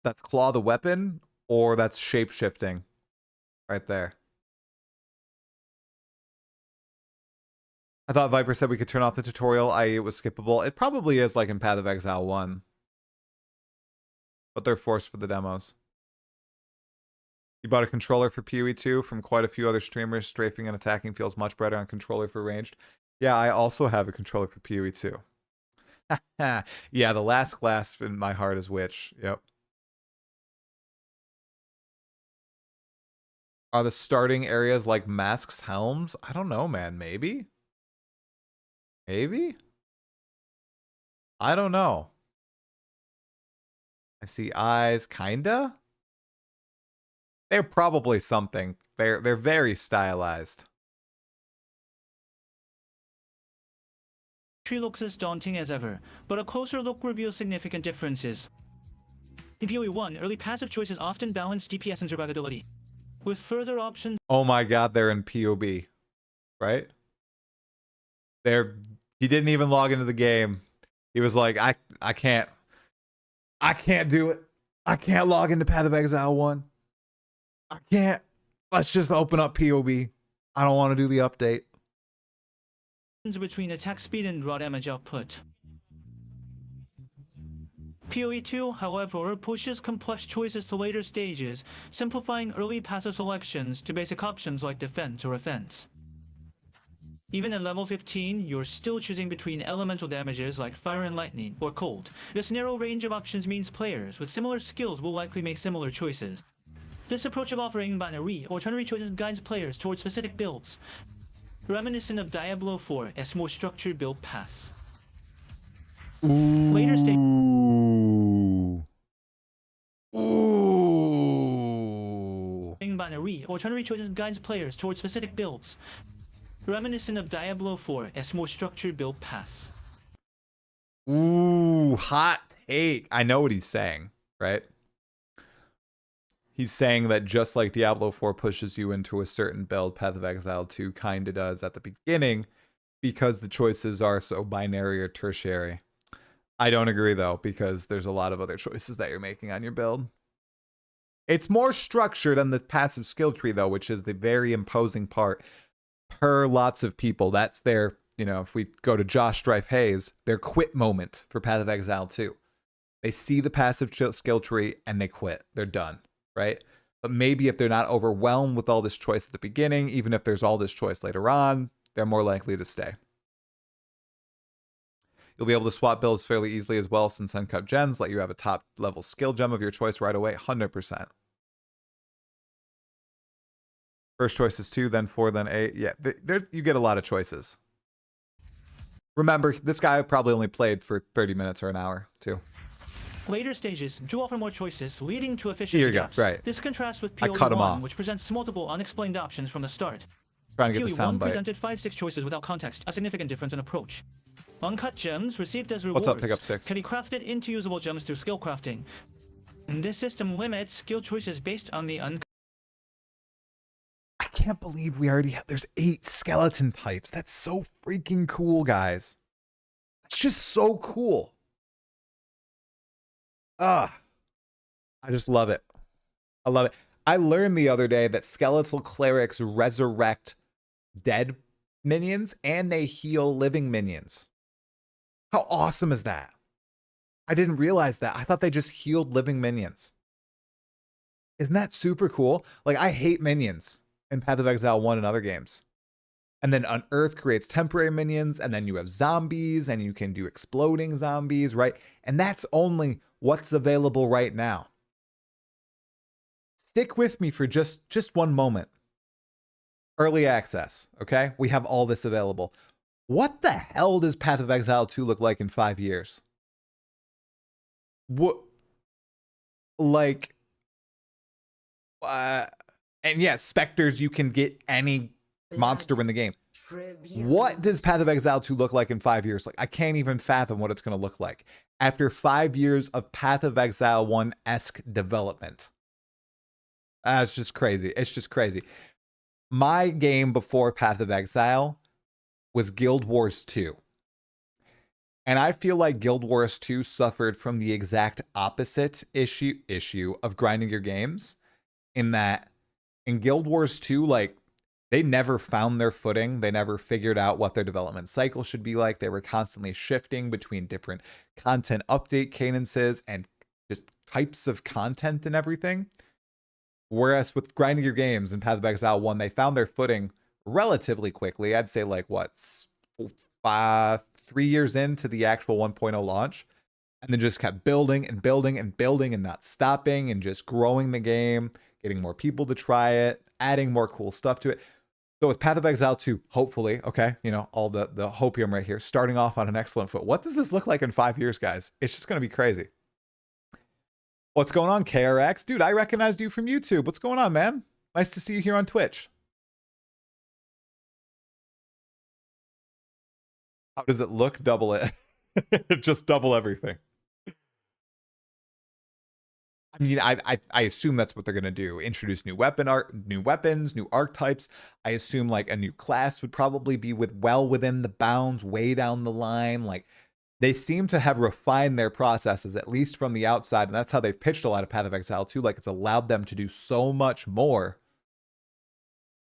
That's claw the weapon or that's shape-shifting. Right there. I thought Viper said we could turn off the tutorial, i.e. it was skippable. It probably is like in Path of Exile 1. But they're forced for the demos. You bought a controller for PoE2 from quite a few other streamers. Strafing and attacking feels much better on controller for ranged. Yeah, I also have a controller for PoE2. Yeah, the last class in my heart is Witch. Yep. Are the starting areas like masks, helms? I don't know, man. Maybe? Maybe? I don't know. I see eyes, kinda? They're probably something. They're very stylized. tree looks as daunting as ever, but a closer look reveals significant differences. In PoE 1, early passive choices often balance DPS and survivability. With further options, Oh my god, they're in POB. Right? He didn't even log into the game. He was like, I can't do it. I can't log into Path of Exile 1. I can't. Let's just open up POB. I don't want to do the update. between attack speed and raw damage output. PoE 2, however, pushes complex choices to later stages, simplifying early passive selections to basic options like defense or offense. Even at level 15, you're still choosing between elemental damages like fire and lightning or cold. This narrow range of options means players with similar skills will likely make similar choices. This approach of offering binary or ternary choices guides players towards specific builds, reminiscent of Diablo 4 as more structured build paths. Later stage. Ooh. Binary or ternary choices guides players towards specific builds, reminiscent of Diablo 4 as more structured build paths. Ooh, hot take. I know what he's saying, right? He's saying that just like Diablo 4 pushes you into a certain build, Path of Exile 2 kinda does at the beginning because the choices are so binary or tertiary. I don't agree though, because there's a lot of other choices that you're making on your build. It's more structured than the passive skill tree though, which is the very imposing part per lots of people. That's their, if we go to Josh Strife Hayes, their quit moment for Path of Exile 2. They see the passive skill tree and they quit. They're done, right? But maybe if they're not overwhelmed with all this choice at the beginning, even if there's all this choice later on, they're more likely to stay. You'll be able to swap builds fairly easily as well, since Uncut Gems let you have a top level skill gem of your choice right away, 100%. First choice is 2, then 4, then 8. Yeah, you get a lot of choices. Remember, this guy probably only played for 30 minutes or an hour, too. Later stages do offer more choices, leading to efficiency Here you go, gaps. right. This contrasts with I cut him PoE 1, off. which presents multiple unexplained options from the start. Trying to get the PoE 1 soundbite. presented 5-6 choices without context, a significant difference in approach. Uncut gems received as rewards What's up, Pickup 6? can be crafted into usable gems through skill crafting. And this system limits skill choices based on the uncut. I can't believe we already have, there's 8 skeleton types. That's so freaking cool, guys. That's just so cool. I just love it. I love it. I learned the other day that skeletal clerics resurrect dead minions and they heal living minions. How awesome is that? I didn't realize that. I thought they just healed living minions. Isn't that super cool? Like, I hate minions. in Path of Exile 1 and other games. And then Unearth creates temporary minions, and then you have zombies, and you can do exploding zombies, right? And that's only what's available right now. Stick with me for just one moment. Early access, okay? We have all this available. What the hell does Path of Exile 2 look like in 5 years? What, like, and yeah, specters, you can get any monster in the game. What does Path of Exile 2 look like in 5 years? Like, I can't even fathom what it's going to look like after 5 years of Path of Exile 1-esque development. It's just crazy. It's just crazy. My game before Path of Exile was Guild Wars 2. And I feel like Guild Wars 2 suffered from the exact opposite issue of grinding your games, in that in Guild Wars 2, like, they never found their footing. They never figured out what their development cycle should be like. They were constantly shifting between different content update cadences and just types of content and everything. Whereas with grinding your games in Path of Exile 1, they found their footing relatively quickly. I'd say like, what, 3 years into the actual 1.0 launch. And then just kept building and building and building and not stopping and just growing the game, getting more people to try it, adding more cool stuff to it. So with Path of Exile 2, hopefully, okay, you know, all the hopium right here, starting off on an excellent foot. What does this look like in 5 years, guys? It's just going to be crazy. What's going on, KRX? Dude, I recognized you from YouTube. What's going on, man? Nice to see you here on Twitch. How does it look? Double it. Just double everything. I mean, I assume that's what they're gonna do. Introduce new weapons, new archetypes. I assume like a new class would probably be well within the bounds, way down the line. Like, they seem to have refined their processes, at least from the outside, and that's how they've pitched a lot of Path of Exile 2. Like, it's allowed them to do so much more.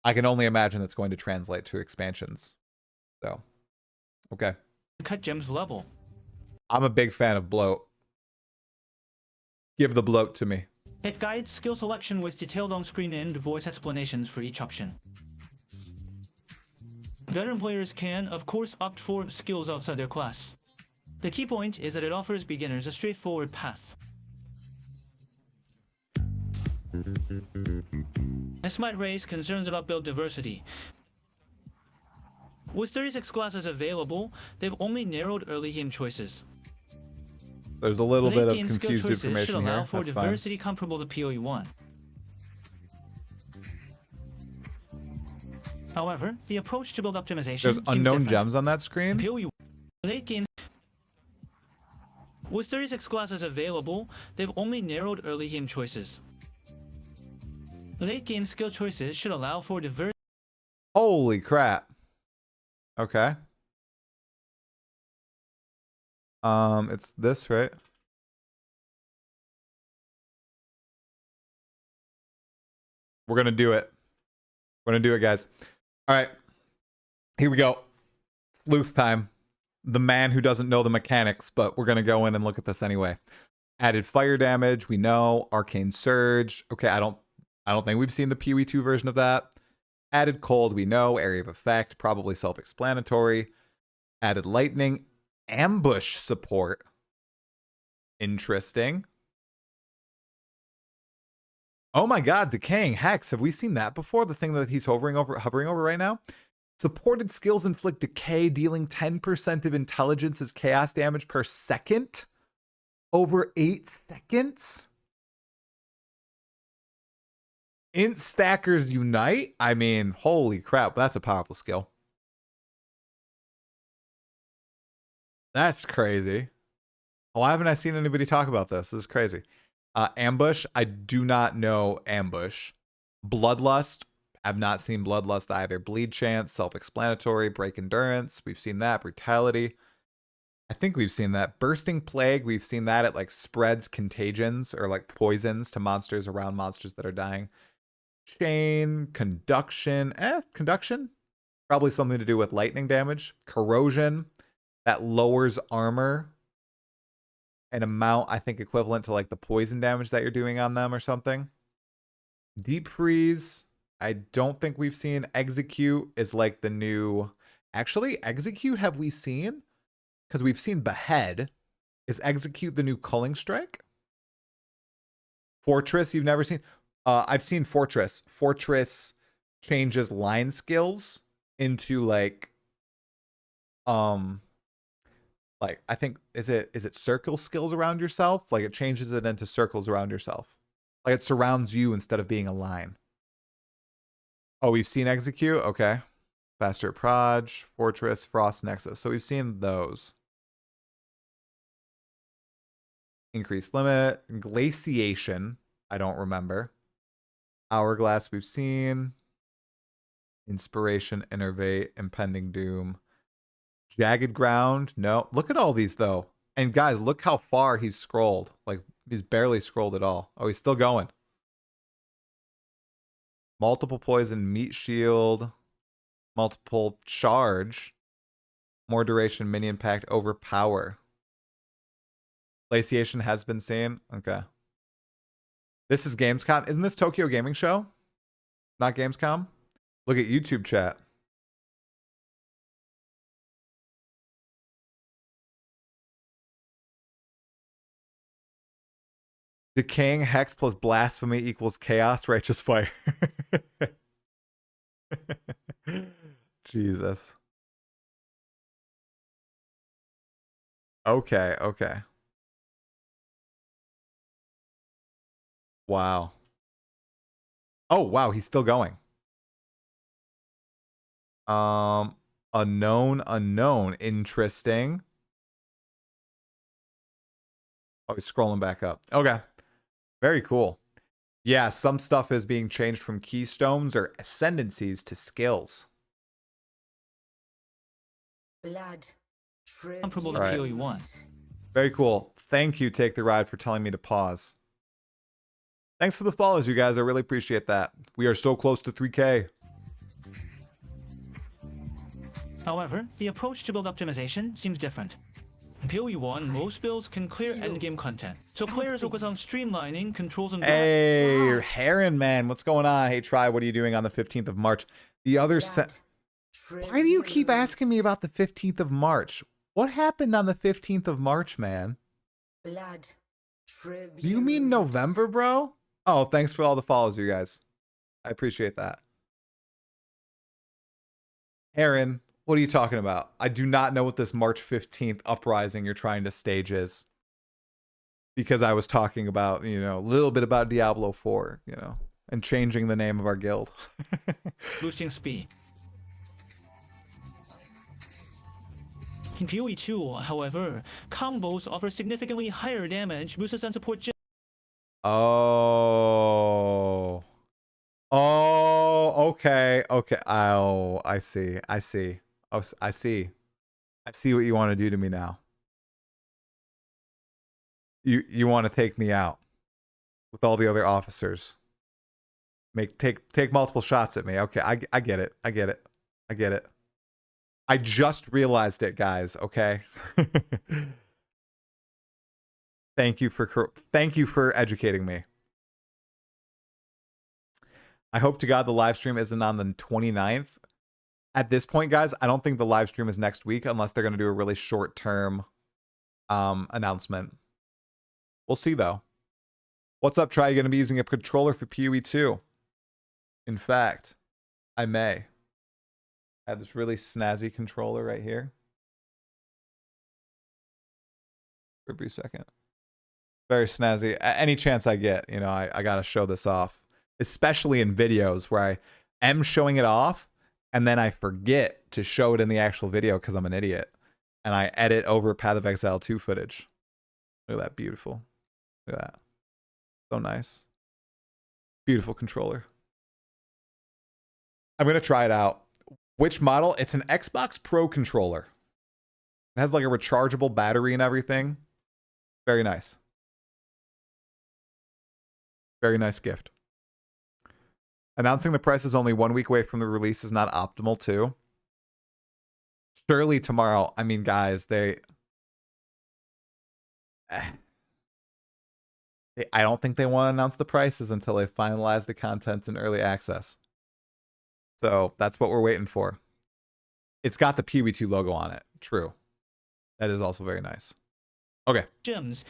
I can only imagine that's going to translate to expansions. So, okay. Cut gems level. I'm a big fan of bloat. Give the bloat to me. It guides skill selection with detailed on-screen and voice explanations for each option. Veteran players can, of course, opt for skills outside their class. The key point is that it offers beginners a straightforward path. This might raise concerns about build diversity. With 36 classes available, they've only narrowed early game choices. There's a little bit of Late-game skill confused choices should information allow here. for That's diversity fine. comparable to PoE 1. However, the approach to build optimization There's seems unknown different. gems on that screen. PoE late game. With 36 classes available, they've only narrowed early game choices. Late game skill choices should allow for diversity. Holy crap. Okay. It's this, right? We're gonna do it. We're gonna do it, guys. All right. Here we go. Sleuth time. The man who doesn't know the mechanics, but we're gonna go in and look at this anyway. Added fire damage, we know. Arcane Surge. Okay, I don't think we've seen the PoE 2 version of that. Added cold, we know. Area of effect, probably self-explanatory. Added lightning. Ambush support. Interesting. Oh my god, decaying hex. Have we seen that before? The thing that he's hovering over right now? Supported skills inflict decay, dealing 10% of intelligence as chaos damage per second over 8 seconds. Int stackers unite. I mean, holy crap, that's a powerful skill. That's crazy. Why haven't I seen anybody talk about this? This is crazy. Ambush, I do not know Ambush. Bloodlust, I've not seen Bloodlust either. Bleed chance, self-explanatory. Break endurance, we've seen that. Brutality, I think we've seen that. Bursting plague, we've seen that. It like spreads contagions or like poisons to monsters around monsters that are dying. Chain, conduction, conduction, probably something to do with lightning damage. Corrosion, that lowers armor an amount, I think, equivalent to like the poison damage that you're doing on them or something. Deep freeze, I don't think we've seen. Execute is like the new... Actually, Execute have we seen? Because we've seen Behead. Is Execute the new Culling Strike? Fortress, you've never seen? I've seen Fortress. Fortress changes line skills into like I think is it circle skills around yourself? Like it changes it into circles around yourself. Like it surrounds you instead of being a line. Oh, we've seen Execute? Okay. Faster Proj, Fortress, Frost Nexus. So we've seen those. Increased limit, glaciation. I don't remember. Hourglass we've seen. Inspiration, Innervate, Impending Doom. Jagged Ground. No. Look at all these though. And guys, look how far he's scrolled. Like he's barely scrolled at all. Oh, he's still going. Multiple poison, meat shield, multiple charge, more duration, minion pact, overpower. Glaciation has been seen. Okay. This is Gamescom. Isn't this Tokyo Gaming Show? Not Gamescom? Look at YouTube chat. Decaying Hex plus Blasphemy equals Chaos Righteous Fire. Jesus. Okay, okay. Wow. Oh, wow, he's still going. Unknown. Interesting. Oh, he's scrolling back up. Okay. Very cool. Yeah, some stuff is being changed from keystones or ascendancies to skills. Blood. Comparable to Right. PoE 1. Very cool. Thank you, Take the Ride, for telling me to pause. Thanks for the follows, you guys. I really appreciate that. We are so close to 3K. However, the approach to build optimization seems different. In PoE 1, most builds can clear endgame content, so players focus on streamlining controls and Hey, Heron, man. What's going on? Hey, Try, what are you doing on the 15th of March? The other Why do you keep asking me about the 15th of March? What happened on the 15th of March, man? Blood. Do you mean November, bro? Oh, thanks for all the follows, you guys. I appreciate that. Heron, what are you talking about? I do not know what this March 15th uprising you're trying to stage is. Because I was talking about, you know, a little bit about Diablo 4, you know, and changing the name of our guild. boosting speed. In PoE 2, however, combos offer significantly higher damage, boosters and support. Oh. Oh, okay. Okay. Oh, I see. I see. Oh, I see. I see what you want to do to me now. You want to take me out with all the other officers. Take multiple shots at me. Okay, I get it. I get it. I get it. I just realized it, guys, okay? Thank you for educating me. I hope to God the live stream isn't on the 29th. At this point, guys, I don't think the live stream is next week unless they're going to do a really short-term announcement. We'll see, though. What's up, Try? You going to be using a controller for PoE 2? In fact, I may. I have this really snazzy controller right here. For a brief second. Very snazzy. Any chance I get, you know, I got to show this off. Especially in videos where I am showing it off and then I forget to show it in the actual video because I'm an idiot. And I edit over Path of Exile 2 footage. Look at that. Beautiful. Look at that. So nice. Beautiful controller. I'm going to try it out. Which model? It's an Xbox Pro controller. It has like a rechargeable battery and everything. Very nice. Very nice gift. Announcing the price is only 1 week away from the release is not optimal too. Surely tomorrow. I mean, guys, I don't think they want to announce the prices until they finalize the content in early access. So that's what we're waiting for. It's got the PeeWee2 logo on it. True. That is also very nice. Okay. Gems.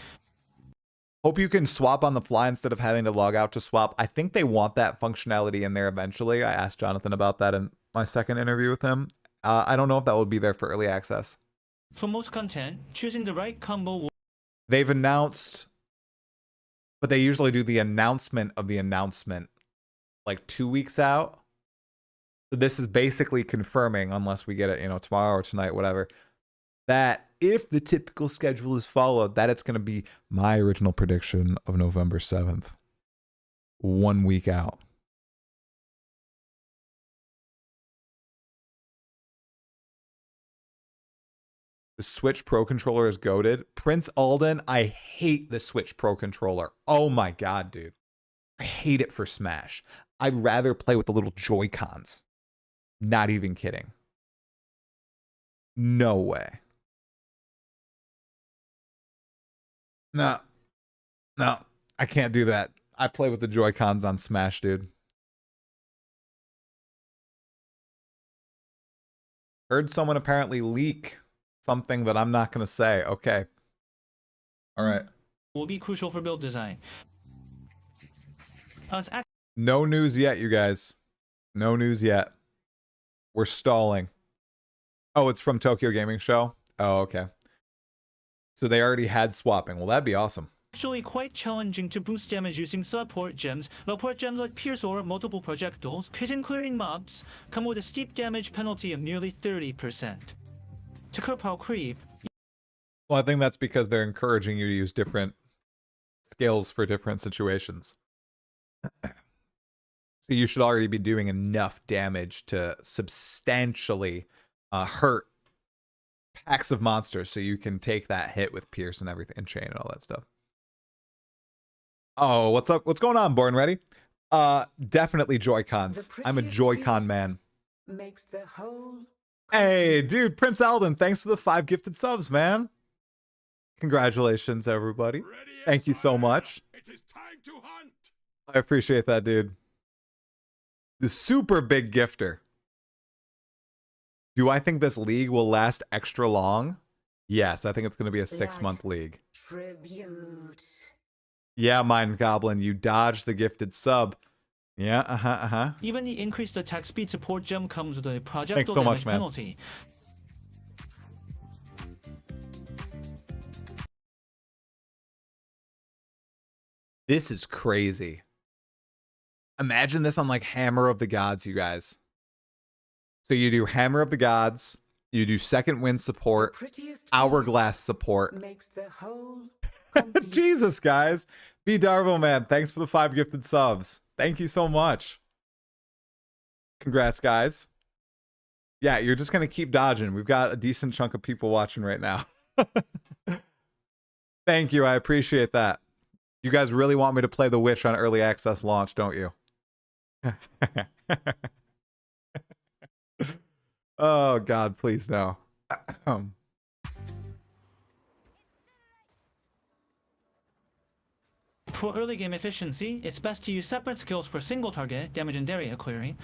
Hope you can swap on the fly instead of having to log out to swap. I think they want that functionality in there eventually. I asked Jonathan about that in my second interview with him. I don't know if that will be there for early access. For most content, choosing the right combo will They've announced, but they usually do the announcement of the announcement like 2 weeks out. So this is basically confirming, unless we get it, you know, tomorrow or tonight, whatever, that if the typical schedule is followed, that it's going to be my original prediction of November 7th. 1 week out. The Switch Pro Controller is goated. Prince Alden, I hate the Switch Pro Controller. Oh my god, dude. I hate it for Smash. I'd rather play with the little Joy-Cons. Not even kidding. No way. No. No. I can't do that. I play with the Joy-Cons on Smash, dude. Heard someone apparently leak something that I'm not going to say. Okay. All right. will be crucial for build design. It's No news yet, you guys. No news yet. We're stalling. Oh, it's from Tokyo Gaming Show? Oh, okay. So they already had swapping. Well, that'd be awesome. actually quite challenging to boost damage using support gems, while port gems like Pierce or multiple projectiles, pit and clearing mobs, come with a steep damage penalty of nearly 30%. To curb how creep, Well, I think that's because they're encouraging you to use different skills for different situations. So you should already be doing enough damage to substantially hurt packs of monsters so you can take that hit with Pierce and everything and chain and all that stuff. Oh, what's up? What's going on, Born Ready? Definitely Joy-Cons. I'm a Joy-Con man. Makes the whole Hey, dude, Prince Alden, thanks for the 5 gifted subs, man. Congratulations, everybody. Thank you so much. It is time to hunt. I appreciate that, dude. The super big gifter. Do I think this league will last extra long? Yes, I think it's going to be a 6-month league. tribute. Yeah, Mind Goblin, you dodged the gifted sub. Yeah, even the increased attack speed support gem comes with a projectile Thanks so damage much, man. penalty. This is crazy. Imagine this on like Hammer of the Gods, you guys. So you do Hammer of the Gods, you do Second Wind support, Prettiest Hourglass support. face makes the whole Jesus, guys. B Darvo, man, thanks for the 5 gifted subs. Thank you so much. Congrats, guys. Yeah, you're just going to keep dodging. We've got a decent chunk of people watching right now. Thank you. I appreciate that. You guys really want me to play The Witch on early access launch, don't you? Oh, God, please no. For early game efficiency, it's best to use separate skills for single target damage and area clearing.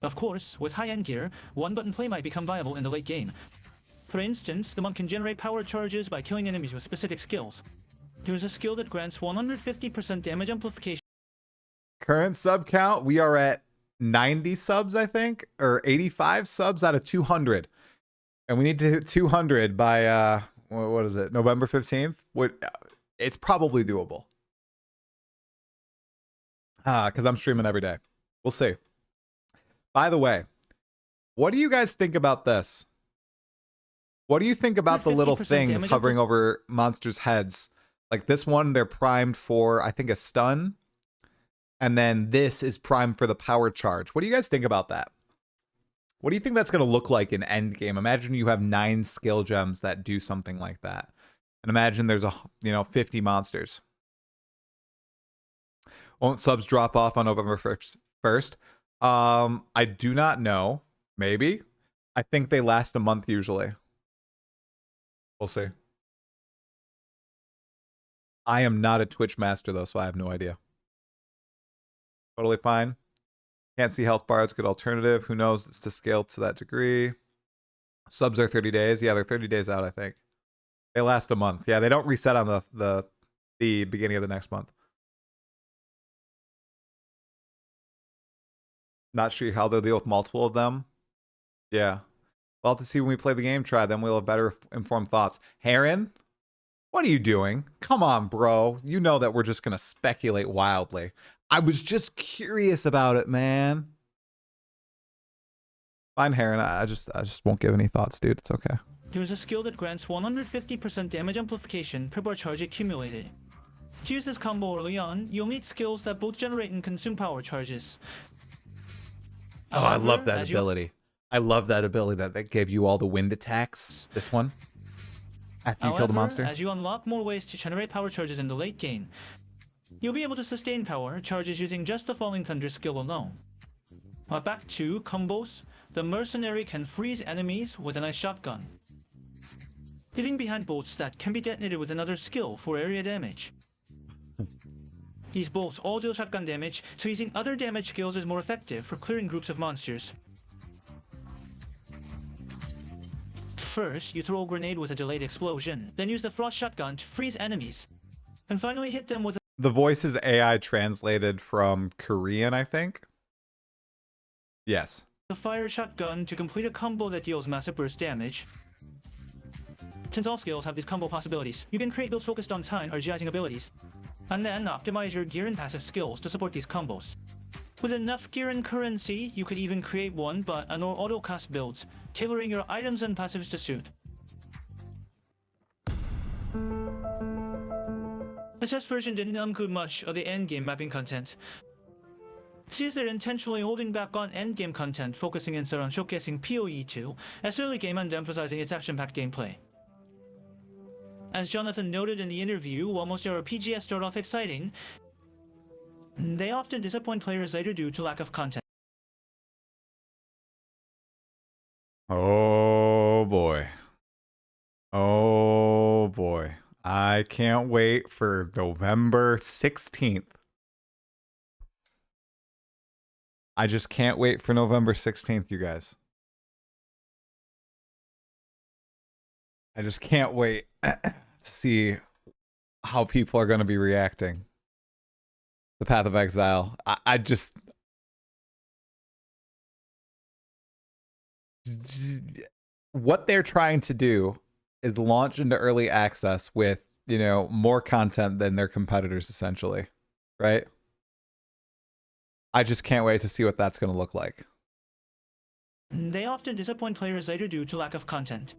Of course, with high-end gear, one-button play might become viable in the late game. For instance, the monk can generate power charges by killing enemies with specific skills. There's a skill that grants 150% damage amplification. Current sub count, we are at 90 subs, I think, or 85 subs out of 200. And we need to hit 200 by, what is it, November 15th? It's probably doable. Because I'm streaming every day. We'll see. By the way, what do you guys think about this? What do you think about the little 50% things damage hovering over monsters' heads? Like this one, they're primed for, I think, a stun. And then this is primed for the power charge. What do you guys think about that? What do you think that's going to look like in endgame? Imagine you have 9 skill gems that do something like that. And imagine there's 50 monsters. Won't subs drop off on November 1st? I do not know. Maybe. I think they last a month usually. We'll see. I am not a Twitch master though, so I have no idea. Totally fine. Can't see health bar as a good alternative. Who knows? It's to scale to that degree. Subs are 30 days. Yeah, they're 30 days out, I think. They last a month. Yeah, they don't reset on the beginning of the next month. Not sure how they'll deal with multiple of them. Yeah. We'll have to see when we play the game try, then we'll have better informed thoughts. Heron, what are you doing? Come on, bro. You know that we're just going to speculate wildly. I was just curious about it, man. Fine, Heron. I just won't give any thoughts, dude. It's okay. There's a skill that grants 150% damage amplification per bar charge accumulated. To use this combo early on, you'll need skills that both generate and consume power charges. Oh, I love However, that as you- ability. I love that ability that gave you all the wind attacks. This one. After you kill the However, monster. as you unlock more ways to generate power charges in the late game, you'll be able to sustain power charges using just the Falling Thunder skill alone. Back to combos, the mercenary can freeze enemies with a nice shotgun, leaving behind bolts that can be detonated with another skill for area damage. These bolts all deal shotgun damage, so using other damage skills is more effective for clearing groups of monsters. First, you throw a grenade with a delayed explosion, then use the frost shotgun to freeze enemies, and finally hit them with The voice is AI translated from Korean, I think. Yes. a fire shotgun to complete a combo that deals massive burst damage. Since all skills have these combo possibilities, you can create builds focused on time or GIzing abilities, and then optimize your gear and passive skills to support these combos. With enough gear and currency, you could even create one but or auto-cast builds, tailoring your items and passives to suit. The test version didn't include much of the endgame mapping content. Seems they're intentionally holding back on endgame content, focusing instead on showcasing PoE 2 as early game and emphasizing its action-packed gameplay. As Jonathan noted in the interview, while most RPGs start off exciting, they often disappoint players later due to lack of content. Oh boy. Oh boy. I can't wait for November 16th. I just can't wait for November 16th, you guys. I just can't wait to see how people are going to be reacting. The Path of Exile. I just... What they're trying to do is launch into early access with, you know, more content than their competitors, essentially. Right? I just can't wait to see what that's going to look like. They often disappoint players later due to lack of content.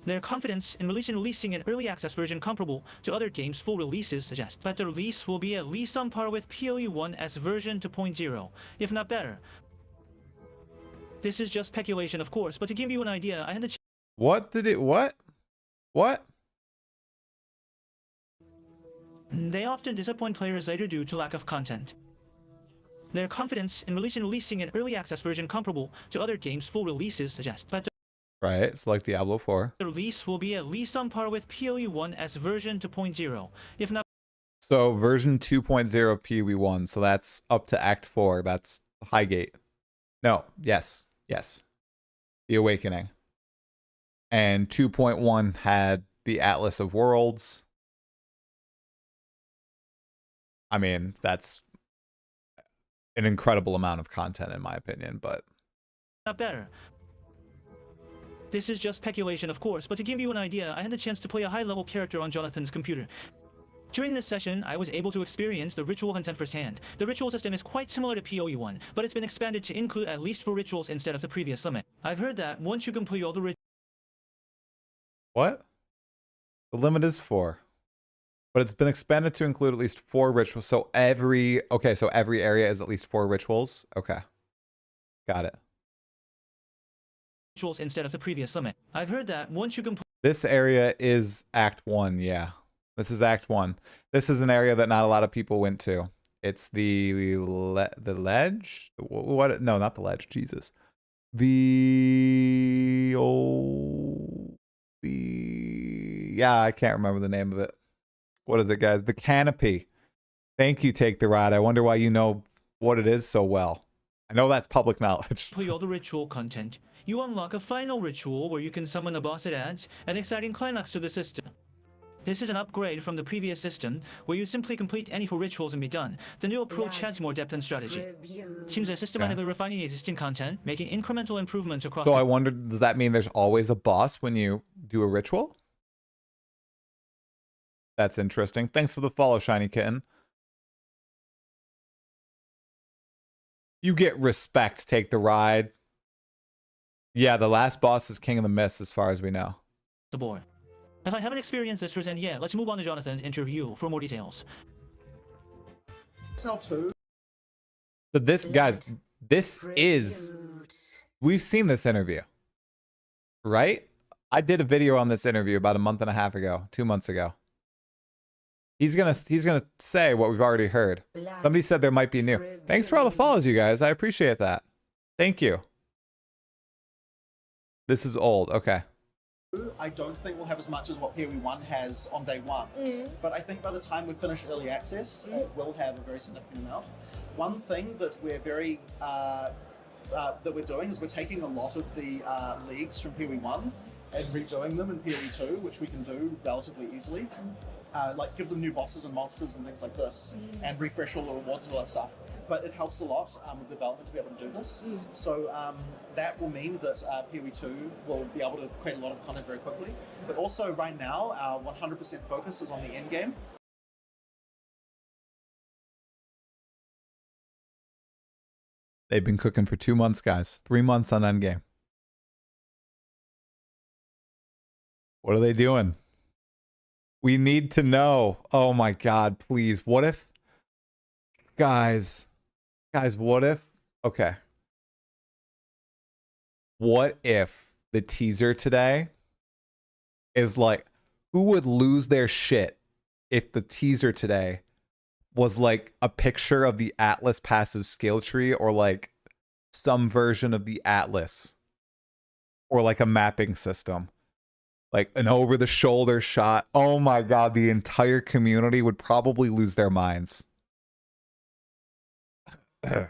Their confidence in releasing an early access version comparable to other games' full releases suggests that the release will be at least on par with PoE 1 as version 2.0, if not better. This is just speculation, of course, but to give you an idea, I had the What? They often disappoint players later due to lack of content. Their confidence in releasing an early access version comparable to other games' full releases suggests that Right, so like Diablo 4. the release will be at least on par with PoE 1 as version 2.0, if not So version 2.0 of PoE1, so that's up to Act 4. That's Highgate. No, yes. The Awakening. And 2.1 had the Atlas of Worlds. I mean, that's an incredible amount of content in my opinion, but better. This is just speculation, of course, but to give you an idea, I had the chance to play a high-level character on Jonathan's computer. During this session, I was able to experience the ritual content firsthand. The ritual system is quite similar to PoE 1, but it's been expanded to include at least 4 rituals instead of the previous limit. I've heard that once you complete all the rituals, what? The limit is 4. But it's been expanded to include at least 4 rituals. So every area is at least 4 rituals. Okay. Got it. instead of the previous limit. I've heard that once you complete This area is Act 1, yeah. This is Act 1. This is an area that not a lot of people went to. It's the ledge? What? No, not the ledge. Jesus. Yeah, I can't remember the name of it. What is it, guys? The canopy. Thank you, Take the Ride. I wonder why you know what it is so well. I know that's public knowledge. complete all the ritual content, you unlock a final ritual where you can summon a boss that adds an exciting climax to the system. This is an upgrade from the previous system, where you simply complete any 4 rituals and be done. The new approach adds more depth and strategy. Seems they're systematically refining existing content, making incremental improvements across So I wonder, does that mean there's always a boss when you do a ritual? That's interesting. Thanks for the follow, Shiny Kitten. You get respect, take the ride. Yeah, the last boss is King of the Mist as far as we know. the board. If I haven't experienced this firsthand yet, let's move on to Jonathan's interview for more details. Exile 2. So this, guys, this is... We've seen this interview, right? I did a video on this interview about a month and a half ago, 2 months ago. He's gonna say what we've already heard. Somebody said there might be new. Thanks for all the follows, you guys. I appreciate that. Thank you. This is old. Okay. I don't think we'll have as much as what PoE 1 has on day 1, but I think by the time we finish early access, it will have a very significant amount. One thing that we're very that we're doing is we're taking a lot of the leagues from PoE 1 and redoing them in PoE 2, which we can do relatively easily. Like give them new bosses and monsters and things like this, and refresh all the rewards and all that stuff. But it helps a lot with development to be able to do this. So that will mean that PoE 2 will be able to create a lot of content very quickly. But also right now, our 100% focus is on the end game. They've been cooking for 2 months, guys. 3 months on Endgame. What are they doing? We need to know. Oh my God, please. What if... Guys, what if... Okay. What if the teaser today is like... Who would lose their shit if the teaser today was like a picture of the Atlas passive skill tree, or like some version of the Atlas, or like a mapping system, like an over-the-shoulder shot? Oh my God, the entire community would probably lose their minds. You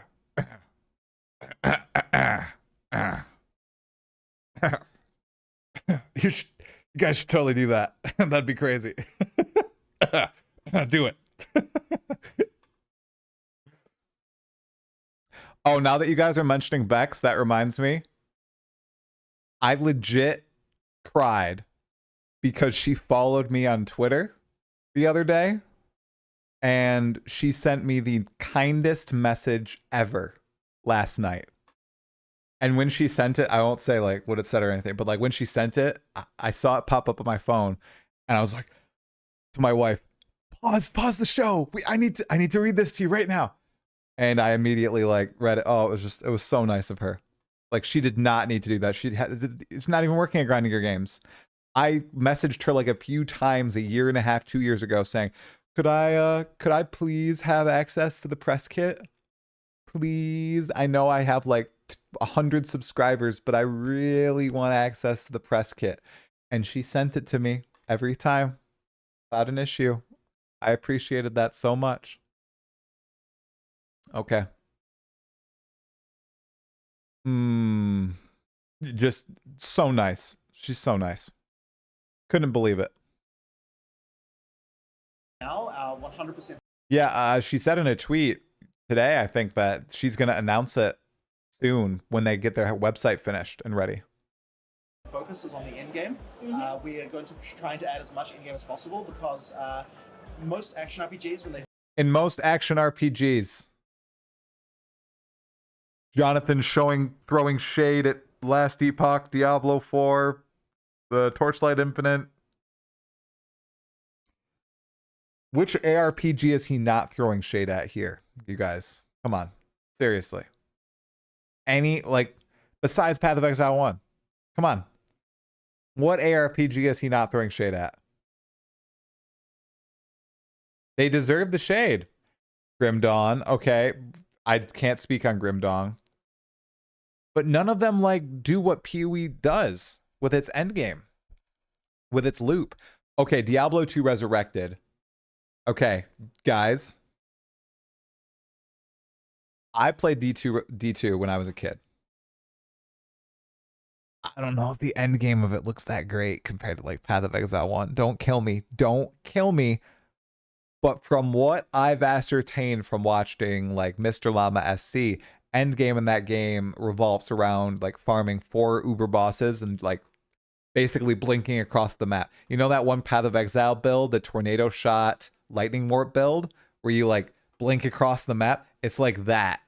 guys should totally do that. That'd be crazy. Do it. Oh, now that you guys are mentioning Bex, that reminds me. I legit cried because she followed me on Twitter the other day, and she sent me the kindest message ever last night. And when she sent it, I won't say like what it said or anything, but like when she sent it, I saw it pop up on my phone, and I was like to my wife, pause the show. I need to read this to you right now. And I immediately like read it. Oh, it was so nice of her. Like, she did not need to do that. It's not even working at Grinding Your Games. I messaged her like a few times a year and a half, 2 years ago saying, could I please have access to the press kit? Please. I know I have like 100 subscribers, but I really want access to the press kit. And she sent it to me every time without an issue. I appreciated that so much. Okay. Just so nice. She's so nice. Couldn't believe it. Now, our 100%. Yeah, she said in a tweet today, I think, that she's going to announce it soon when they get their website finished and ready. Focus is on the end game. We are going to try to add as much end game as possible, because most action RPGs, when they... In most action RPGs, Jonathan throwing shade at Last Epoch, Diablo 4, the Torchlight Infinite. Which ARPG is he not throwing shade at here, you guys? Come on. Seriously. Any, like, besides Path of Exile 1? Come on. What ARPG is he not throwing shade at? They deserve the shade. Grim Dawn, okay. I can't speak on Grim Dawn. But none of them, like, do what PoE does with its endgame. With its loop. Okay, Diablo 2 Resurrected. Okay, guys. I played D2 when I was a kid. I don't know if the end game of it looks that great compared to like Path of Exile 1. Don't kill me. Don't kill me. But from what I've ascertained from watching like Mr. Llama SC, end game in that game revolves around like farming 4 Uber bosses and like basically blinking across the map. You know that one Path of Exile build, the tornado shot lightning warp build, where you like blink across the map? It's like that.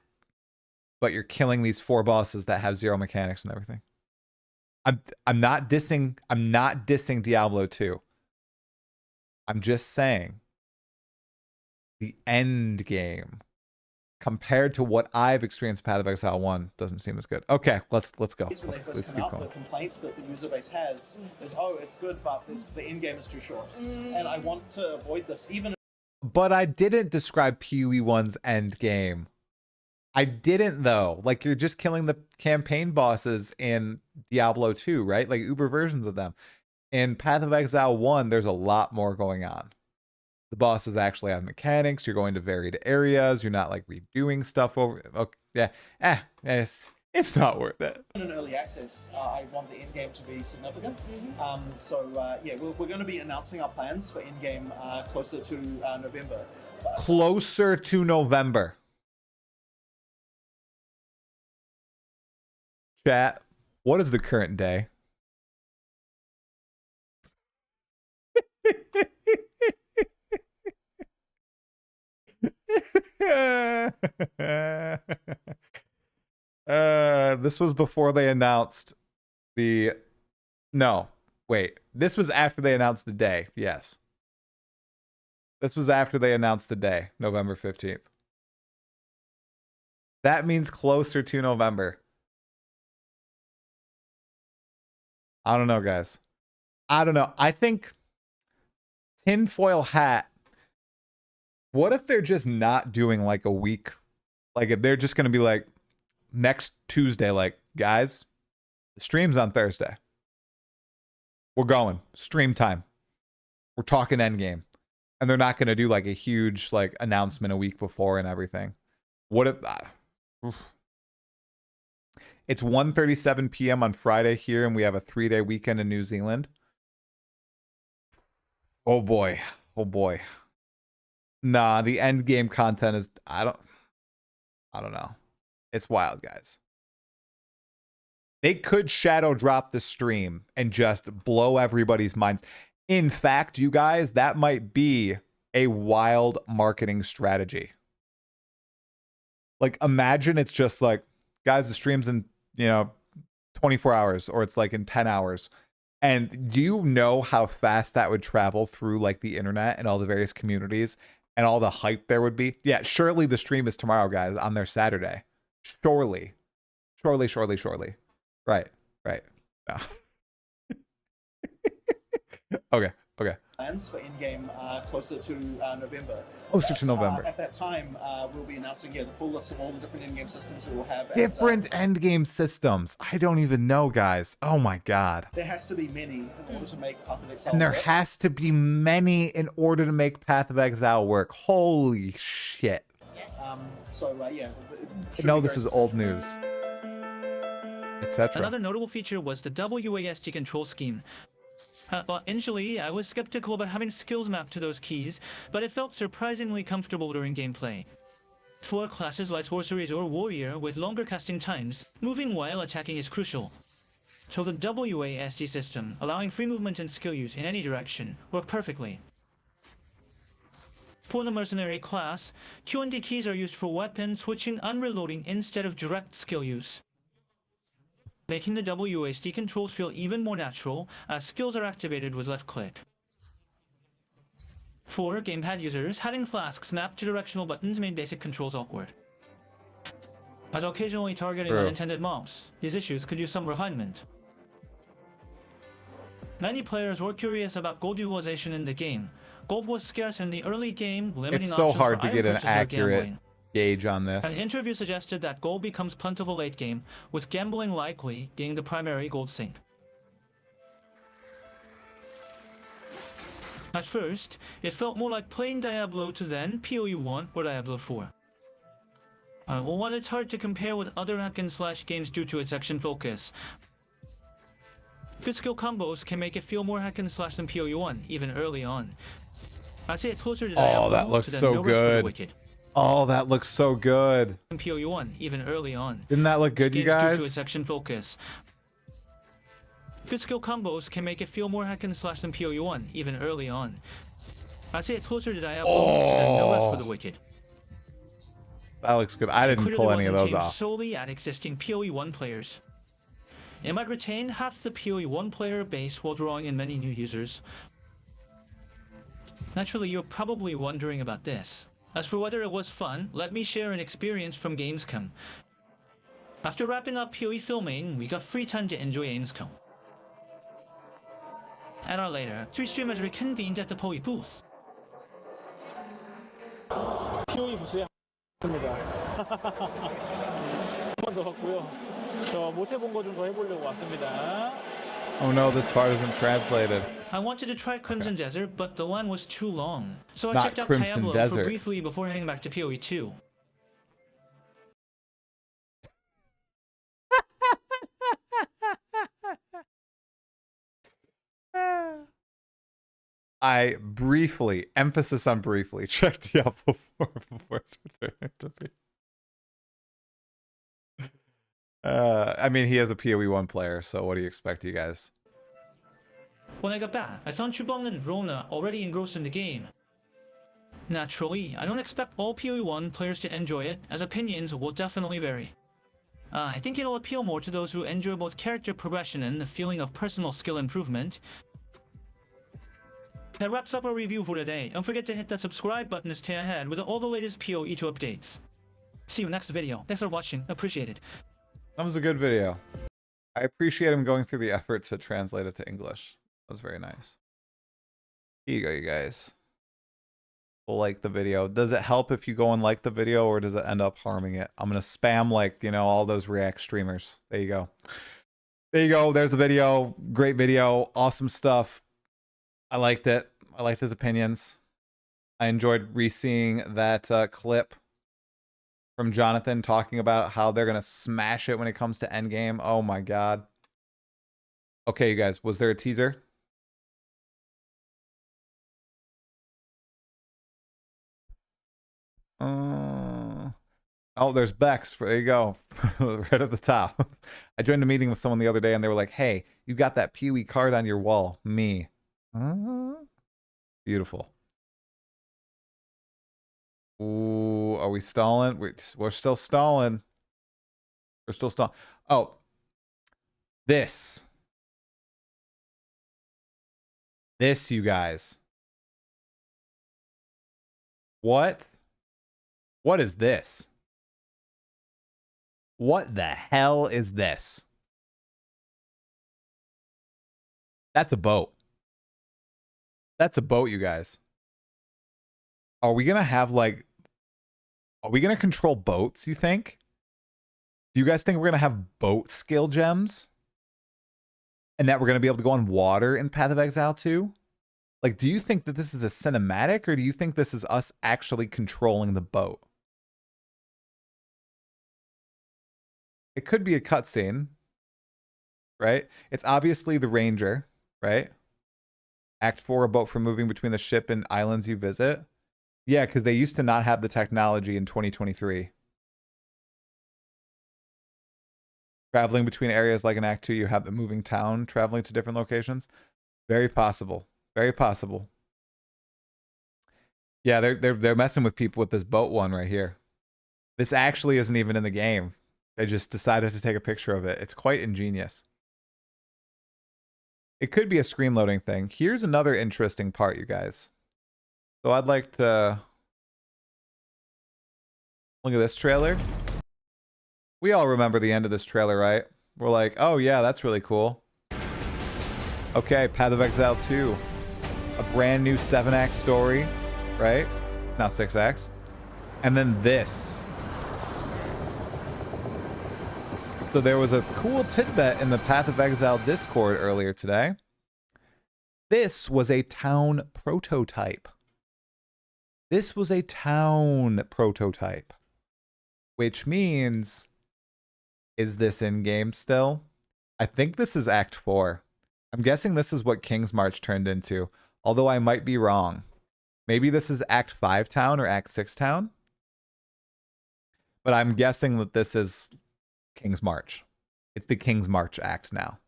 But you're killing these 4 bosses that have 0 mechanics and everything. I'm not dissing Diablo 2. I'm just saying the end game compared to what I've experienced Path of Exile 1 doesn't seem as good. Okay, let's go. When they first come out, the complaint that the user base has is, oh, it's good, but the end game is too short. And I want to avoid this, even. But I didn't describe PoE 1's end game. I didn't though. Like, you're just killing the campaign bosses in Diablo 2, right? Like Uber versions of them. In Path of Exile 1, there's a lot more going on. The bosses actually have mechanics. You're going to varied areas. You're not like redoing stuff over. Okay, yeah, it's not worth it. In an early access, I want the end game to be significant. Yeah, we're going to be announcing our plans for end game closer to November. Closer to November. Chat, what is the current day? This was before they announced the... No, wait. This was after they announced the day. Yes. This was after they announced the day, November 15th. That means closer to November. I don't know, guys. I don't know. I think tinfoil hat. What if they're just not doing like a week? Like if they're just going to be like next Tuesday, like, guys, the stream's on Thursday. We're going. Stream time. We're talking endgame. And they're not going to do like a huge like announcement a week before and everything. What if... It's 1:37 p.m. on Friday here, and we have a 3-day weekend in New Zealand. Oh boy. Oh boy. Nah, the end game content is... I don't know. It's wild, guys. They could shadow drop the stream and just blow everybody's minds. In fact, you guys, that might be a wild marketing strategy. Like, imagine it's just like, guys, the stream's in, 24 hours, or it's like in 10 hours. And do you know how fast that would travel through like the internet and all the various communities and all the hype there would be? Yeah, surely the stream is tomorrow, guys, on their Saturday. Surely. Surely. Right. No. Okay. Plans for endgame closer to November. Closer to November. At that time, we'll be announcing the full list of all the different endgame systems we will have. Different endgame systems. I don't even know, guys. Oh my god. There has to be many in order to make Path of Exile And there work. has to be many in order to make Path of Exile work. Holy shit. Yeah. No, this is old news. Etc. Another notable feature was the WASD control scheme. Well, initially, I was skeptical about having skills mapped to those keys, but it felt surprisingly comfortable during gameplay. For classes like Sorceress or Warrior with longer casting times, moving while attacking is crucial. So the WASD system, allowing free movement and skill use in any direction, worked perfectly. For the Mercenary class, Q&D keys are used for weapon switching and reloading instead of direct skill use, making the WASD controls feel even more natural as skills are activated with left click. For gamepad users, having flasks mapped to directional buttons made basic controls awkward. As occasionally targeting unintended mobs, these issues could use some refinement. Many players were curious about gold utilization in the game. Gold was scarce in the early game, limiting It's so options hard for to get an item purchase or accurate gambling. gauge on An this. interview suggested that gold becomes plentiful late game, with gambling likely being the primary gold sink. At first, it felt more like playing Diablo 2 than PoE 1 or Diablo 4. Well, while it's hard to compare with other hack-and-slash games due to its action focus, good skill combos can make it feel more hack-and-slash than PoE 1, even early on. I'd say it's closer to Oh, that looks so good. Oh, that looks so good. PoE 1, even early on. Didn't that look good, you guys? Due to its action focus. Good skill combos can make it feel more hack-and-slash than PoE 1, even early on. I'd say it's closer to Diablo than No Rest for the Wicked. That looks good. I didn't pull any of those off. Solely at existing PoE 1 players. It might retain half the PoE 1 player base while drawing in many new users. Naturally, you're probably wondering about this. As for whether it was fun, let me share an experience from Gamescom. After wrapping up PoE filming, we got free time to enjoy Gamescom. An hour later, 3 streamers reconvened at the PoE booth. POE 부스에 왔습니다. 한 번 더 왔고요. 저 못 해본 거 좀 더 해보려고 왔습니다. Oh no, this part isn't translated. I wanted to try Crimson Desert, but the line was too long. So I Not checked out Crimson Diablo Desert. for briefly before heading back to PoE 2. I briefly, emphasis on briefly, checked Diablo 4 before returning to P. I mean, he is a PoE 1 player, so what do you expect, you guys? When I got back, I found Chubong and Rona already engrossed in the game. Naturally, I don't expect all PoE 1 players to enjoy it, as opinions will definitely vary. I think it'll appeal more to those who enjoy both character progression and the feeling of personal skill improvement. That wraps up our review for today. Don't forget to hit that subscribe button to stay ahead with all the latest PoE 2 updates. See you next video. Thanks for watching. Appreciate it. That was a good video. I appreciate him going through the effort to translate it to English. That was very nice. Here you go, you guys. We'll like the video. Does it help if you go and like the video, or does it end up harming it? I'm going to spam, like, you know, all those React streamers. There you go. There you go. There's the video. Great video. Awesome stuff. I liked it. I liked his opinions. I enjoyed re-seeing that clip from Jonathan talking about how they're going to smash it when it comes to endgame. Oh my god. Okay, you guys. Was there a teaser? Oh, there's Bex. There you go. Right at the top. I joined a meeting with someone the other day and they were like, hey, you got that PoE card on your wall. Me. Beautiful. Ooh, are we stalling? We're still stalling. We're still stalling. Oh, this, you guys. What is this? What the hell is this? That's a boat. That's a boat, you guys. Are we gonna have, like, are we gonna control boats, you think? Do you guys think we're gonna have boat skill gems? And that we're gonna be able to go on water in Path of Exile 2? Like, do you think that this is a cinematic, or do you think this is us actually controlling the boat? It could be a cutscene, right? It's obviously the Ranger, right? Act 4, a boat for moving between the ship and islands you visit. Yeah, because they used to not have the technology in 2023. Traveling between areas like in Act 2, you have the moving town traveling to different locations. Very possible. Very possible. Yeah, they're messing with people with this boat one right here. This actually isn't even in the game. They just decided to take a picture of it. It's quite ingenious. It could be a screen loading thing. Here's another interesting part, you guys. So I'd like to look at this trailer. We all remember the end of this trailer, right? We're like, oh yeah, that's really cool. Okay, Path of Exile 2. A brand new 7-act story, right? Now 6 acts. And then this. So there was a cool tidbit in the Path of Exile Discord earlier today. This was a town prototype. This was a town prototype which means, is this in game still? I think this is Act 4. I'm guessing this is what King's March turned into, although I might be wrong. Maybe this is Act 5 town or Act 6 town. But I'm guessing that this is King's March. It's the King's March act now.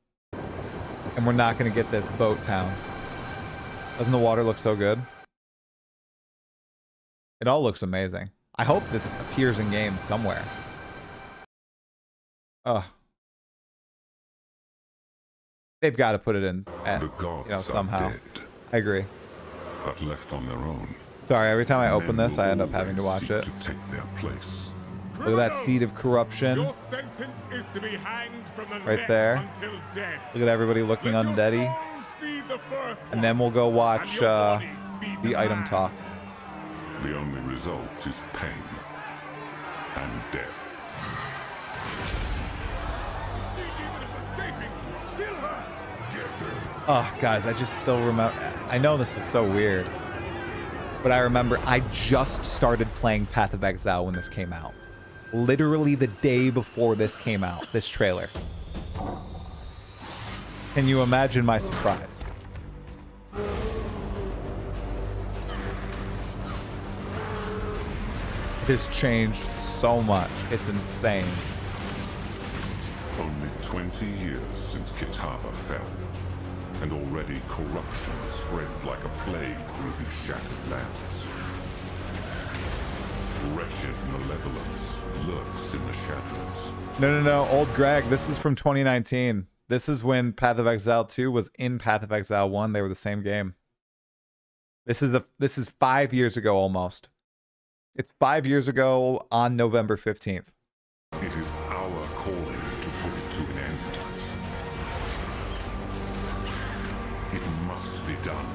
And we're not going to get this boat town. Doesn't the water look so good? It all looks amazing. I hope this appears in game somewhere. Ugh. They've got to put it in, The gods somehow. are dead, I agree. but left on their own. Sorry, every time I open Men this, I will end up having to always watch seek it. to take their place. Look at that seed of corruption Your sentence is to be hanged from the right neck there. until dead. Look at everybody looking Let your undeady. souls feed the first And then we'll go one, watch and your bodies feed the item land. talk. The only result is pain and death. The demon is escaping. Kill her. Oh, guys, I just still remember. I know this is so weird, but I remember I just started playing Path of Exile when this came out. Literally the day before this came out, this trailer. Can you imagine my surprise? It has changed so much. It's insane. Only 20 years since Kitava fell, and already corruption spreads like a plague through these shattered lands. Wretched malevolence lurks in the shadows. No. Old Greg, this is from 2019. This is when Path of Exile 2 was in Path of Exile 1. They were the same game. This is 5 years ago almost. It's 5 years ago on November 15th. It is our calling to put it to an end. It must be done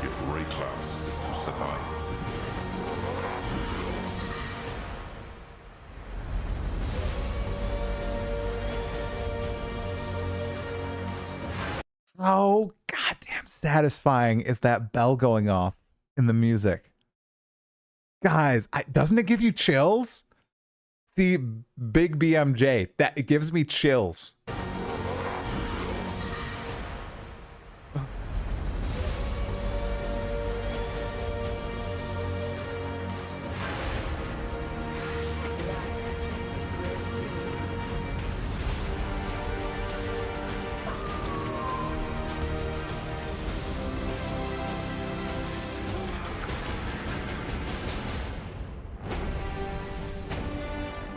if Rayclass is to survive. How goddamn satisfying is that bell going off in the music? Guys, doesn't it give you chills? See, Big BMJ, it gives me chills.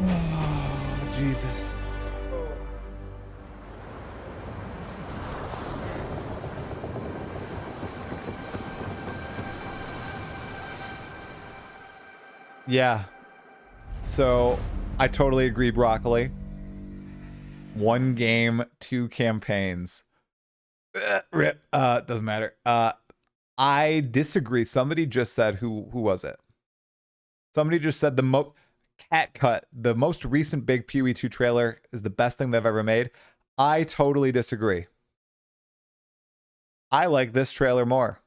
Oh, Jesus. Yeah. So, I totally agree, Broccoli. One game, two campaigns. Rip. Doesn't matter. I disagree. Somebody just said, who was it? Somebody just said Cat Cut, the most recent big PoE 2 trailer, is the best thing they've ever made. I totally disagree. I like this trailer more.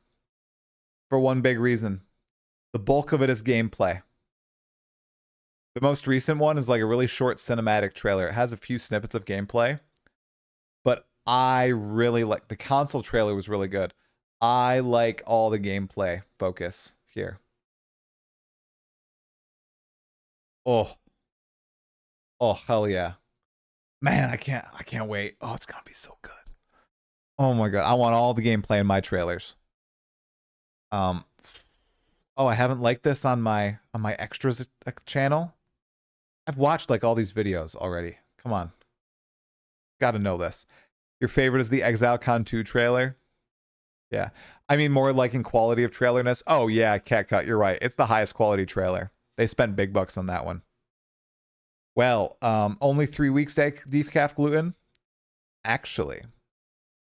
For one big reason. The bulk of it is gameplay. The most recent one is like a really short cinematic trailer. It has a few snippets of gameplay. But I really like... The console trailer was really good. I like all the gameplay focus here. Oh, hell yeah. Man, I can't wait. Oh, it's gonna be so good. Oh my god. I want all the gameplay in my trailers. Oh, I haven't liked this on my extras channel. I've watched like all these videos already. Come on. Gotta know this. Your favorite is the ExileCon 2 trailer? Yeah. I mean more like in quality of trailerness. Oh yeah, Cat Cut, you're right. It's the highest quality trailer. They spent big bucks on that one. Well, only 3 weeks to decaf gluten? Actually,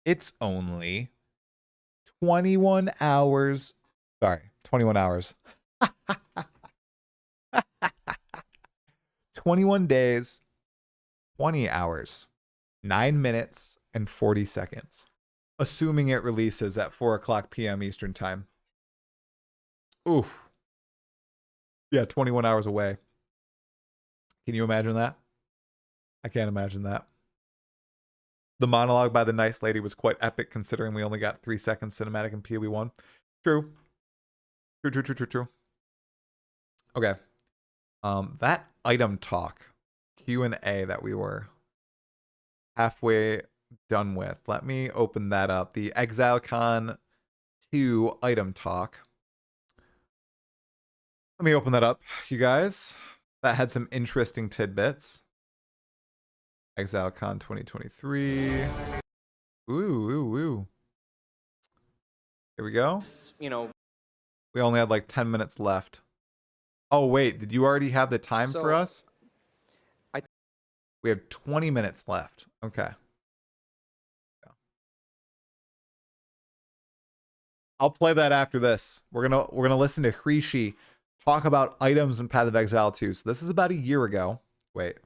it's only 21 hours. Sorry, 21 hours. 21 days, 20 hours, 9 minutes, and 40 seconds. Assuming it releases at 4 o'clock p.m. Eastern Time. Oof. Yeah, 21 hours away. Can you imagine that? I can't imagine that. The monologue by the nice lady was quite epic considering we only got 3 seconds cinematic in PoE 1. True. True. Okay. That item talk, Q&A that we were halfway done with. Let me open that up. The ExileCon 2 item talk. Let me open that up, you guys. That had some interesting tidbits. ExileCon 2023. Ooh. Here we go. You know, we only had like 10 minutes left. Oh, wait. Did you already have the time for us? We have 20 minutes left. Okay. I'll play that after this. We're gonna listen to Hrishi talk about items in Path of Exile 2. So this is about a year ago. Wait.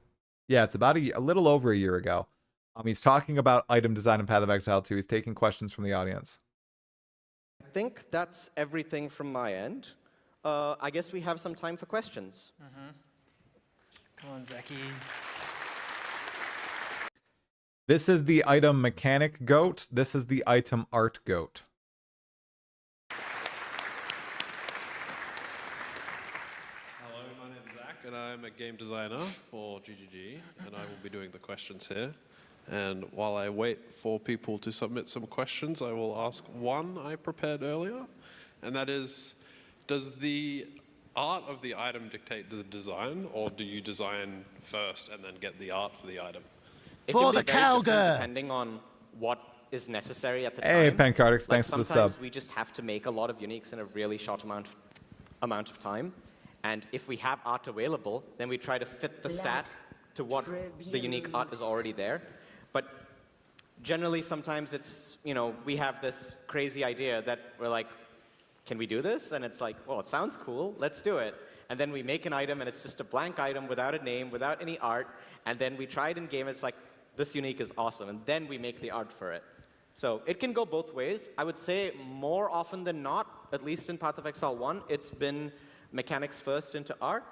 Yeah, it's about a little over a year ago. He's talking about item design in Path of Exile 2. He's taking questions from the audience. I think that's everything from my end. I guess we have some time for questions. Come on, Zaki. This is the item mechanic goat. This is the item art goat. Hello, my name's Zach, and I'm a game designer for GGG, and I will be doing the questions here. And while I wait for people to submit some questions, I will ask one I prepared earlier, and that is, does the art of the item dictate the design, or do you design first and then get the art for the item? For the cowgirl! Depending on what is necessary at the time. Hey, Pancardix, Like thanks for the sub. sometimes we just have to make a lot of uniques in a really short amount of time. And if we have art available, then we try to fit the stat to what the unique art is already there. But generally, sometimes it's, you know, we have this crazy idea that we're like, can we do this? And it's like, well, it sounds cool, let's do it. And then we make an item, and it's just a blank item without a name, without any art. And then we try it in game, it's like, this unique is awesome. And then we make the art for it. So it can go both ways. I would say more often than not, at least in Path of Exile 1, it's been mechanics first into art.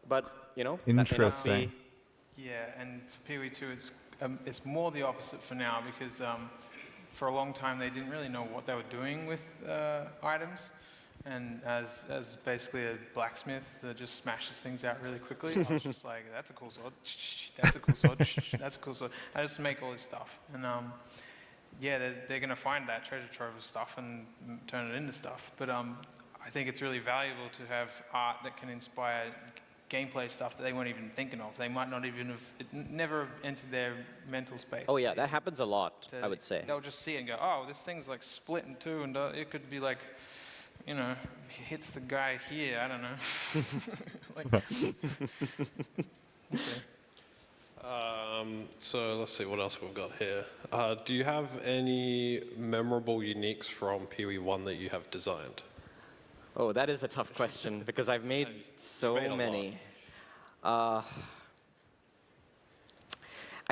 But, you know, interesting. That may not be... Yeah, and for PoE 2, it's more the opposite for now, because for a long time they didn't really know what they were doing with items. And as basically a blacksmith that just smashes things out really quickly, I was just like, that's a cool sword, that's a cool sword, that's a cool sword. I just make all this stuff. And yeah, they're going to find that treasure trove of stuff and turn it into stuff. But I think it's really valuable to have art that can inspire gameplay stuff that they weren't even thinking of. They might not even have, it never entered their mental space. Oh yeah, that happens a lot, I would say. They'll just see it and go, oh, this thing's like split in two, and it could be like, you know, hits the guy here, I don't know. Like, okay. So let's see what else we've got here. Do you have any memorable uniques from PoE 1 that you have designed? Oh, that is a tough question, because I've made so many. I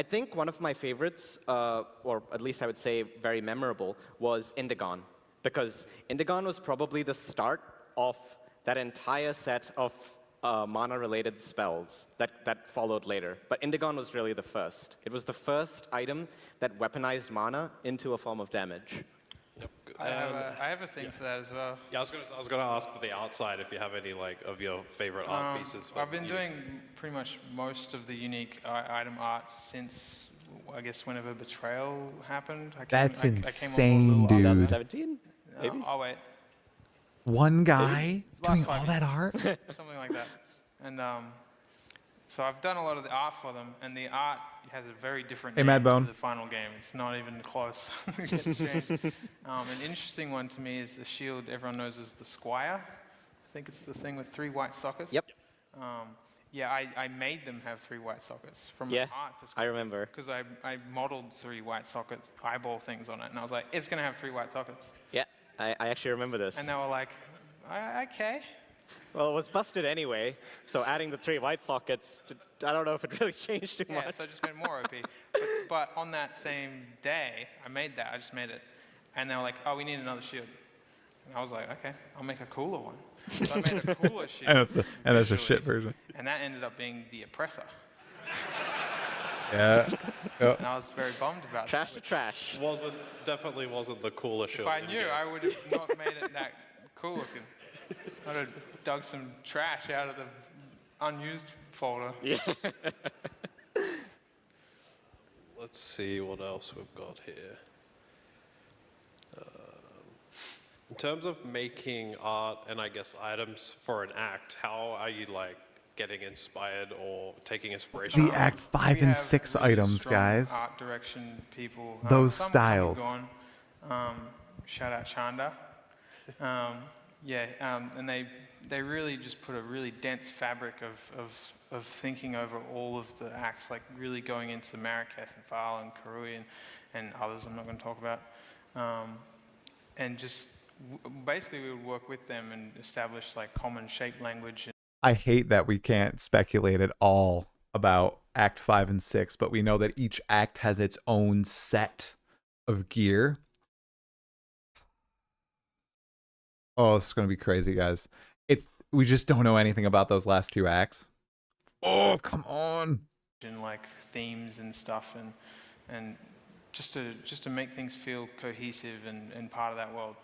think one of my favorites, or at least I would say very memorable, was Indigon. Because Indigon was probably the start of that entire set of mana-related spells that followed later. But Indigon was really the first. It was the first item that weaponized mana into a form of damage. Yep. I have a thing for that as well. Yeah, I was gonna ask for the outside if you have any like of your favorite art pieces. I've been doing pretty much most of the unique item art since, I guess, whenever Betrayal happened. That's insane, dude. 2017? Maybe? I'll wait. One guy doing all that art? Something like that. And so I've done a lot of the art for them, and the art has a very different name to the final game. It's not even close. It gets changed. An interesting one to me is the shield everyone knows as the Squire. I think it's the thing with 3 white sockets. Yep. Yeah, I made them have 3 white sockets from an art perspective. I remember. Because I modeled 3 white sockets, eyeball things on it, and I was like, it's going to have 3 white sockets. Yeah, I actually remember this. And they were like, okay. Well, it was busted anyway, so adding the 3 white sockets, I don't know if it really changed too much. Yeah, so I just made more OP. But on that same day, I just made it. And they were like, oh, we need another shield. And I was like, okay, I'll make a cooler one. So I made a cooler shield. And that's a shit version. And that ended up being the Oppressor. Yeah. Yep. And I was very bummed about Trash that. to trash. Definitely wasn't the coolest shot. If I in the knew, game. I would have not made it that cool looking. I'd have dug some trash out of the unused folder. Yeah. Let's see what else we've got here. In terms of making art and I guess items for an act, how are you like getting inspired or taking inspiration? The Act 5 and 6 really items, strong guys. Art direction people. Those some styles. come and gone. Shout out Chanda. And they really just put a really dense fabric of thinking over all of the acts, like really going into Marrakech and Val and Karui and others I'm not going to talk about. And just basically we would work with them and establish like common shape language. I hate that we can't speculate at all about Act 5 and 6, but we know that each act has its own set of gear. Oh, it's going to be crazy, guys. We just don't know anything about those last two acts. Oh, come on. And like themes and stuff and just to make things feel cohesive and part of that world.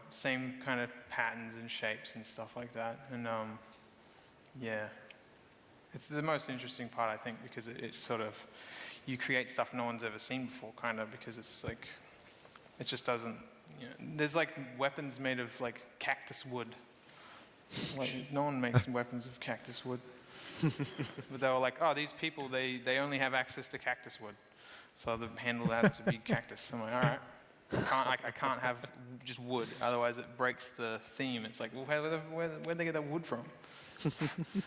Same kind of patterns and shapes and stuff like that. And yeah, it's the most interesting part, I think, because it sort of, you create stuff no one's ever seen before, kind of, because it's like, it just doesn't, you know, there's like weapons made of like cactus wood. Like, no one makes weapons of cactus wood. But they were like, oh, these people, they only have access to cactus wood. So the handle has to be cactus. I'm like, all right. I can't have just wood, otherwise it breaks the theme. It's like, well, where'd they get that wood from?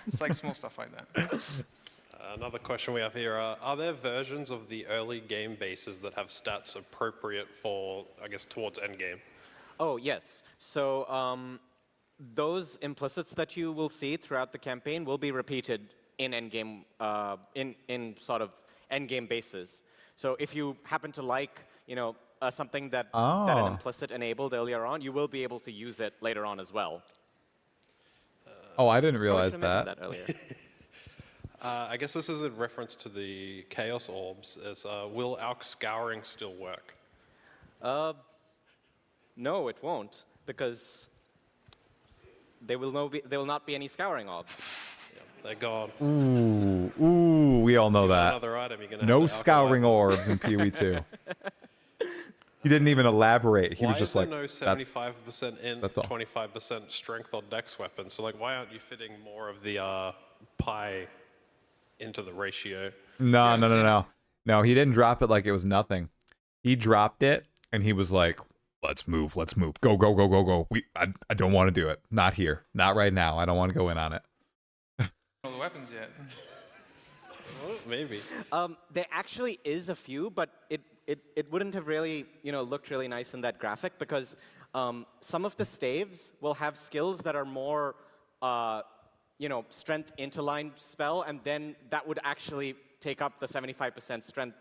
It's like small stuff like that. Another question we have here, are there versions of the early game bases that have stats appropriate for, I guess, towards endgame? Oh, yes. So those implicits that you will see throughout the campaign will be repeated in endgame, in sort of endgame bases. So if you happen to like, you know, something that an implicit enabled earlier on, you will be able to use it later on as well. Oh, I didn't realize that. Earlier. I guess this is in reference to the Chaos Orbs. Will Alk Scouring still work? No, it won't, because there will not be any Scouring Orbs. Yeah, they're gone. Ooh, we all know that. Another item you're gonna No have to Scouring Orbs in PoE 2. He didn't even elaborate. He was just like, no 75% in, that's all. 25% strength on dex weapons? So like, why aren't you fitting more of the pie into the ratio? No, he didn't drop it like it was nothing. He dropped it and he was like, let's move. Go. I don't want to do it. Not here. Not right now. I don't want to go in on it. All the weapons yet. Well, maybe. There actually is a few, but it wouldn't have really, you know, looked really nice in that graphic, because some of the staves will have skills that are more, you know, strength interlined spell, and then that would actually take up the 75% strength,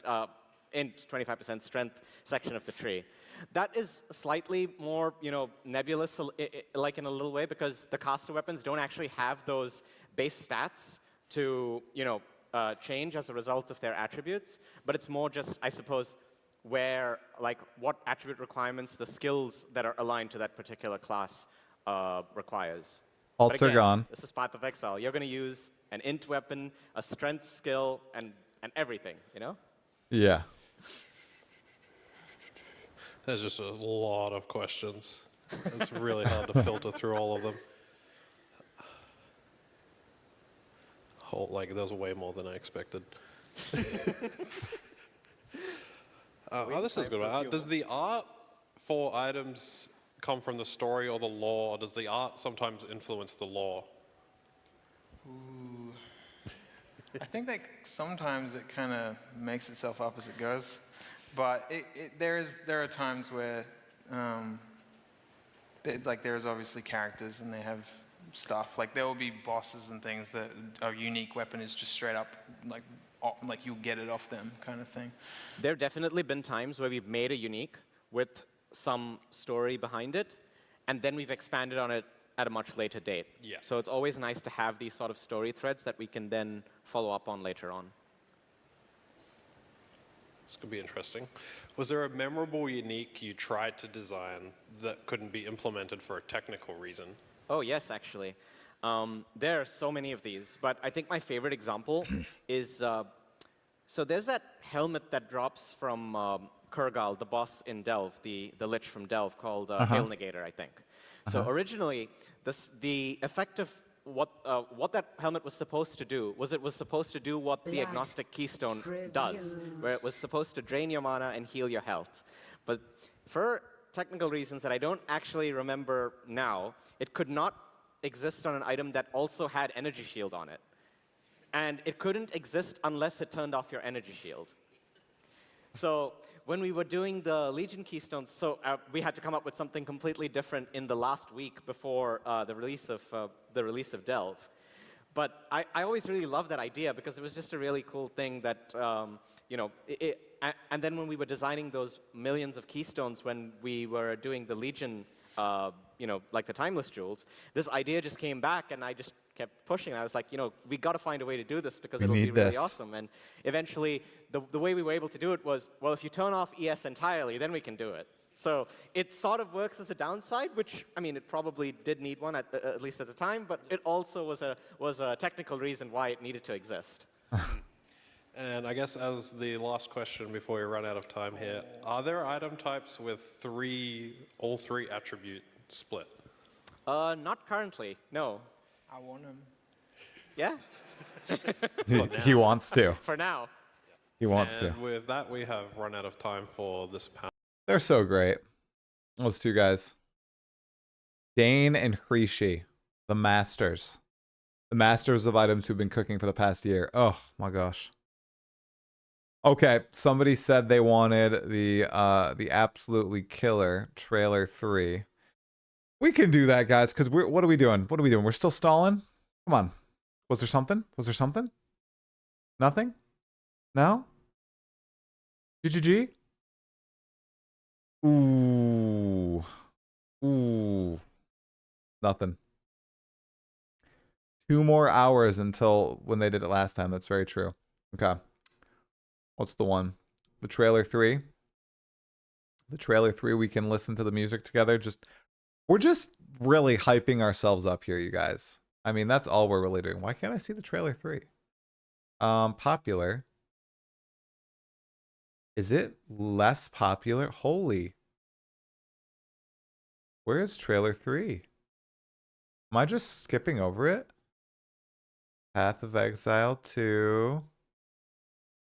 in 25% strength section of the tree. That is slightly more, you know, nebulous, like in a little way, because the caster weapons don't actually have those base stats to, you know, change as a result of their attributes, but it's more just, I suppose, where, like, what attribute requirements the skills that are aligned to that particular class requires. Alts are gone. This is Path of Exile. You're going to use an int weapon, a strength skill, and everything, you know? Yeah. There's just a lot of questions. It's really hard to filter through all of them. Like, there's way more than I expected. This is good. Does the art for items come from the story or the lore, or does the art sometimes influence the lore? Ooh. I think that sometimes it kind of makes itself up as it goes, but there are times where there's obviously characters and they have stuff. Like there will be bosses and things that a unique weapon is just straight up like you get it off them kind of thing. There have definitely been times where we've made a unique with some story behind it, and then we've expanded on it at a much later date. Yeah. So it's always nice to have these sort of story threads that we can then follow up on later on. This could be interesting. Was there a memorable unique you tried to design that couldn't be implemented for a technical reason? Oh, yes, actually. There are so many of these, but I think my favorite example is, so there's that helmet that drops from Kurgal, the boss in Delve, the Lich from Delve, called Hail Negator, I think. So originally, the effect of what that helmet was supposed to do was it was supposed to do what the Agnostic Keystone does, where it was supposed to drain your mana and heal your health. But for technical reasons that I don't actually remember now, it could not exist on an item that also had Energy Shield on it. And it couldn't exist unless it turned off your Energy Shield. So when we were doing the Legion Keystones, so we had to come up with something completely different in the last week before the release of Delve. But I always really loved that idea because it was just a really cool thing that, you know, and then when we were designing those millions of keystones when we were doing the Legion, you know, like the Timeless Jewels, this idea just came back and I just kept pushing. I was like, you know, we got to find a way to do this because it'll be really awesome. And eventually, the way we were able to do it was, well, if you turn off ES entirely, then we can do it. So it sort of works as a downside, which, I mean, it probably did need one at least at the time, but it also was a technical reason why it needed to exist. And I guess as the last question before we run out of time here, are there item types with all three attribute split? Not currently, no. I want them. Yeah? He wants to. For now. He wants to. And with that, we have run out of time for this panel. They're so great. Those two guys. Dane and Hrishi, the masters. The masters of items who've been cooking for the past year. Oh my gosh. Okay, somebody said they wanted the absolutely killer trailer 3. We can do that, guys, because what are we doing? What are we doing? We're still stalling? Come on. Was there something? Was there something? Nothing? No? GGG? Ooh. Ooh. Nothing. 2 more hours until when they did it last time. That's very true. Okay. What's the one? The trailer 3. The trailer 3, we can listen to the music together. We're just really hyping ourselves up here, you guys. I mean, that's all we're really doing. Why can't I see the trailer 3? Popular. Is it less popular? Holy. Where is trailer 3? Am I just skipping over it? Path of Exile 2.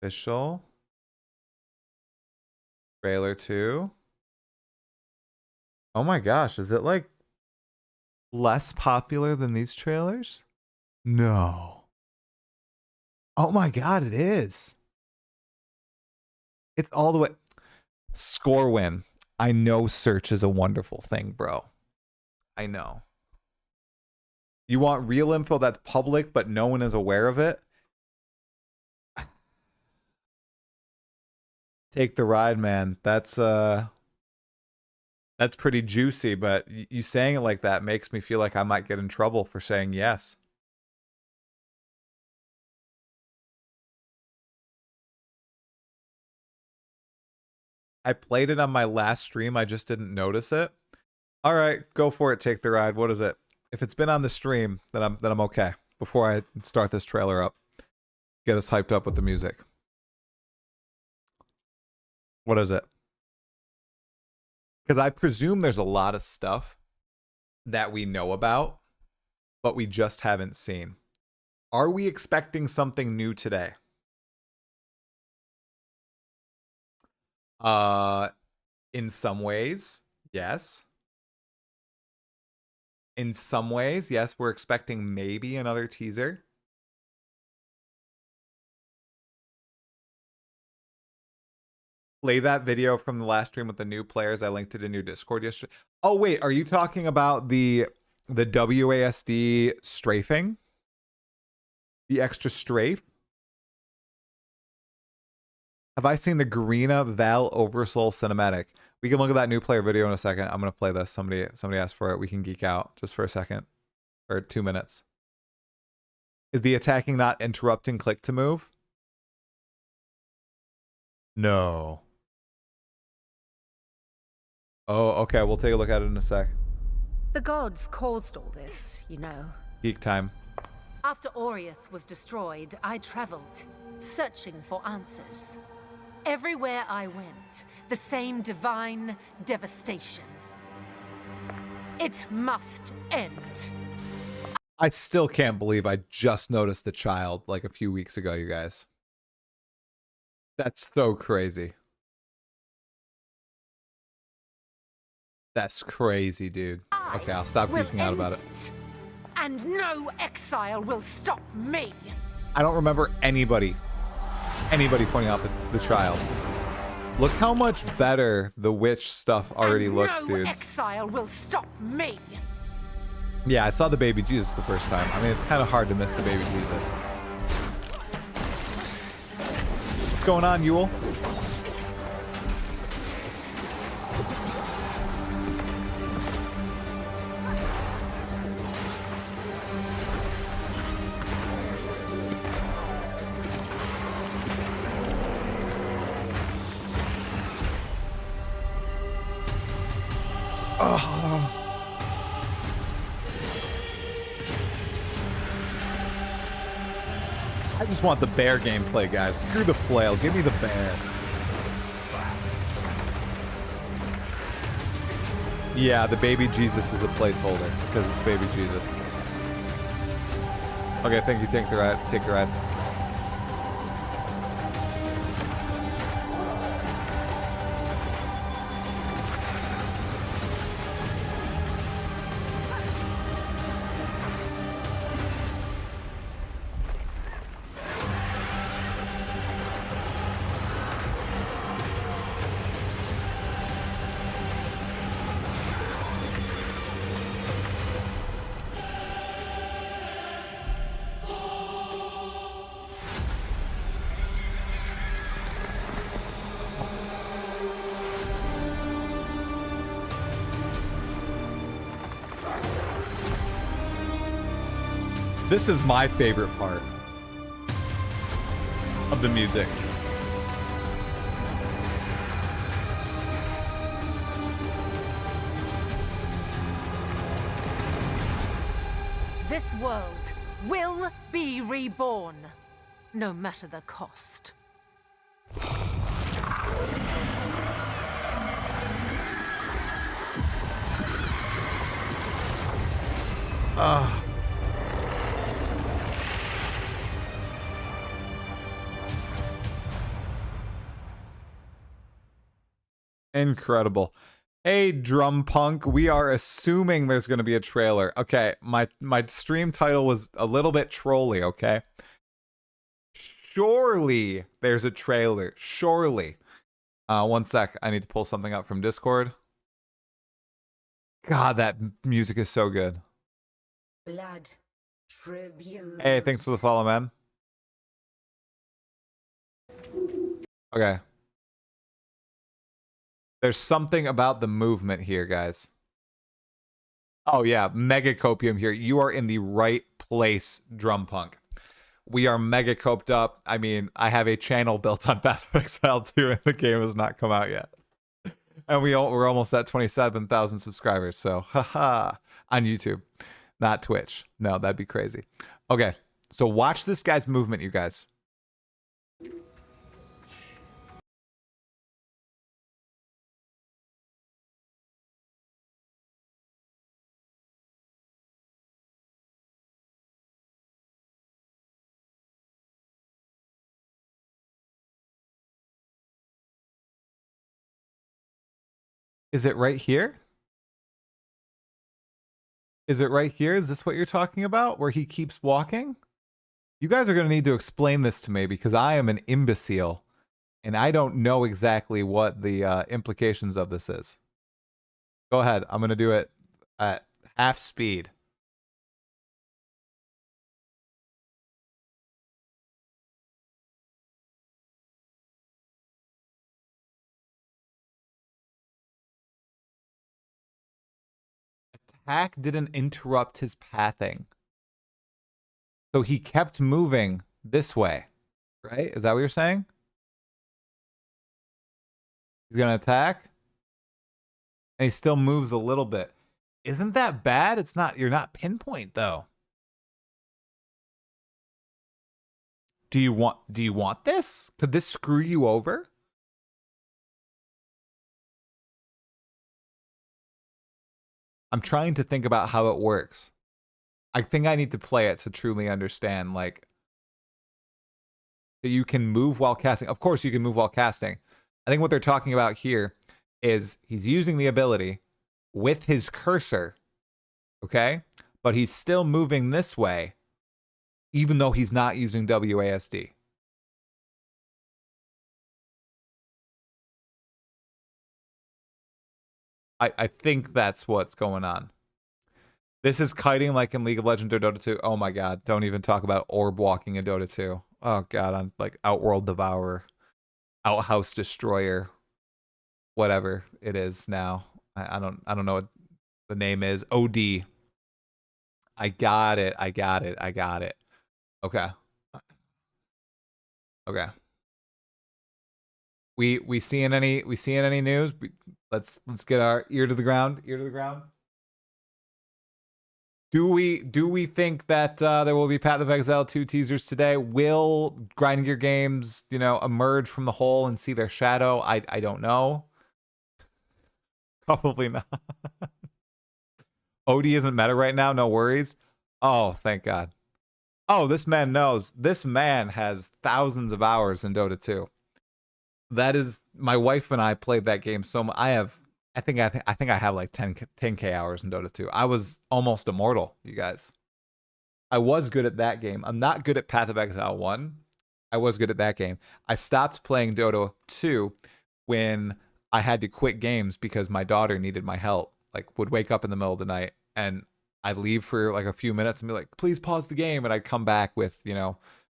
Official. Trailer 2. Oh my gosh, is it like less popular than these trailers? No. Oh my god, it is. It's all the way. Score win. I know search is a wonderful thing, bro. I know. You want real info that's public, but no one is aware of it? Take the ride, man. That's pretty juicy, but you saying it like that makes me feel like I might get in trouble for saying yes. I played it on my last stream. I just didn't notice it. All right, go for it. Take the ride. What is it? If it's been on the stream, then I'm okay. Before I start this trailer up, get us hyped up with the music. What is it? Because I presume there's a lot of stuff that we know about, but we just haven't seen. Are we expecting something new today? In some ways, yes. In some ways, yes, we're expecting maybe another teaser. Play that video from the last stream with the new players. I linked it in your Discord yesterday. Oh, wait, are you talking about the WASD strafing? The extra strafe? Have I seen the Garena Val Oversoul cinematic? We can look at that new player video in a second. I'm gonna play this. Somebody asked for it. We can geek out just for a second. Or 2 minutes. Is the attacking not interrupting click to move? No. Oh, okay. We'll take a look at it in a sec. The gods caused all this, you know. Geek time. After Oriath was destroyed, I traveled, searching for answers. Everywhere I went, the same divine devastation. It must end. I still can't believe I just noticed the child like a few weeks ago, you guys. That's so crazy. That's crazy, dude. Okay, I'll stop geeking out about it. And no exile will stop me. I don't remember anybody pointing out the child. Look how much better the witch stuff already looks, dude. No exile will stop me. Yeah, I saw the baby Jesus the first time. I mean, it's kind of hard to miss the baby Jesus. What's going on, Yule? Oh. I just want the bear gameplay, guys. Screw the flail. Give me the bear. Yeah, the baby Jesus is a placeholder because it's baby Jesus. Okay, thank you. Take the ride. Take the ride. This is my favorite part of the music. This world will be reborn, no matter the cost. Incredible. Hey, Drum Punk, we are assuming there's going to be a trailer. Okay, my stream title was a little bit trolly, okay? Surely there's a trailer. Surely. One sec. I need to pull something up from Discord. God, that music is so good. Blood tribute. Hey, thanks for the follow, man. Okay. There's something about the movement here, guys. Oh, yeah. Mega copium here. You are in the right place, Drum Punk. We are mega coped up. I mean, I have a channel built on Path of Exile 2, and the game has not come out yet. And we're almost at 27,000 subscribers. So, haha, on YouTube, not Twitch. No, that'd be crazy. Okay, so watch this guy's movement, you guys. Is it right here? Is it right here? Is this what you're talking about? Where he keeps walking? You guys are going to need to explain this to me because I am an imbecile and I don't know exactly what the implications of this is. Go ahead. I'm going to do it at half speed. attack didn't interrupt his pathing. So he kept moving this way, right? Is that what you're saying? He's going to attack. And he still moves a little bit. Isn't that bad? It's not, you're not pinpoint though. Do you want this? Could this screw you over? I'm trying to think about how it works. I think I need to play it to truly understand, like, that you can move while casting. Of course you can move while casting. I think what they're talking about here is he's using the ability with his cursor, okay? But he's still moving this way, even though he's not using WASD. I think that's what's going on. This is kiting like in League of Legends or Dota 2. Oh my god, don't even talk about orb walking in Dota 2. Oh god, I'm like Outworld Devourer, Outhouse Destroyer, whatever it is now. I don't know what the name is. OD. I got it. Okay. Okay. We seeing any news? Let's get our ear to the ground. Do we think that there will be Path of Exile 2 teasers today? Will Grinding Gear Games, emerge from the hole and see their shadow? I don't know. Probably not. OD isn't meta right now, no worries. Oh, thank God. Oh, this man knows. This man has thousands of hours in Dota 2. That is, my wife and I played that game so much. I think I have like 10K hours in Dota 2. I was almost immortal, you guys. I was good at that game. I'm not good at Path of Exile 1. I was good at that game. I stopped playing Dota 2 when I had to quit games because my daughter needed my help. Like, would wake up in the middle of the night and I'd leave for like a few minutes and be like, please pause the game. And I'd come back with,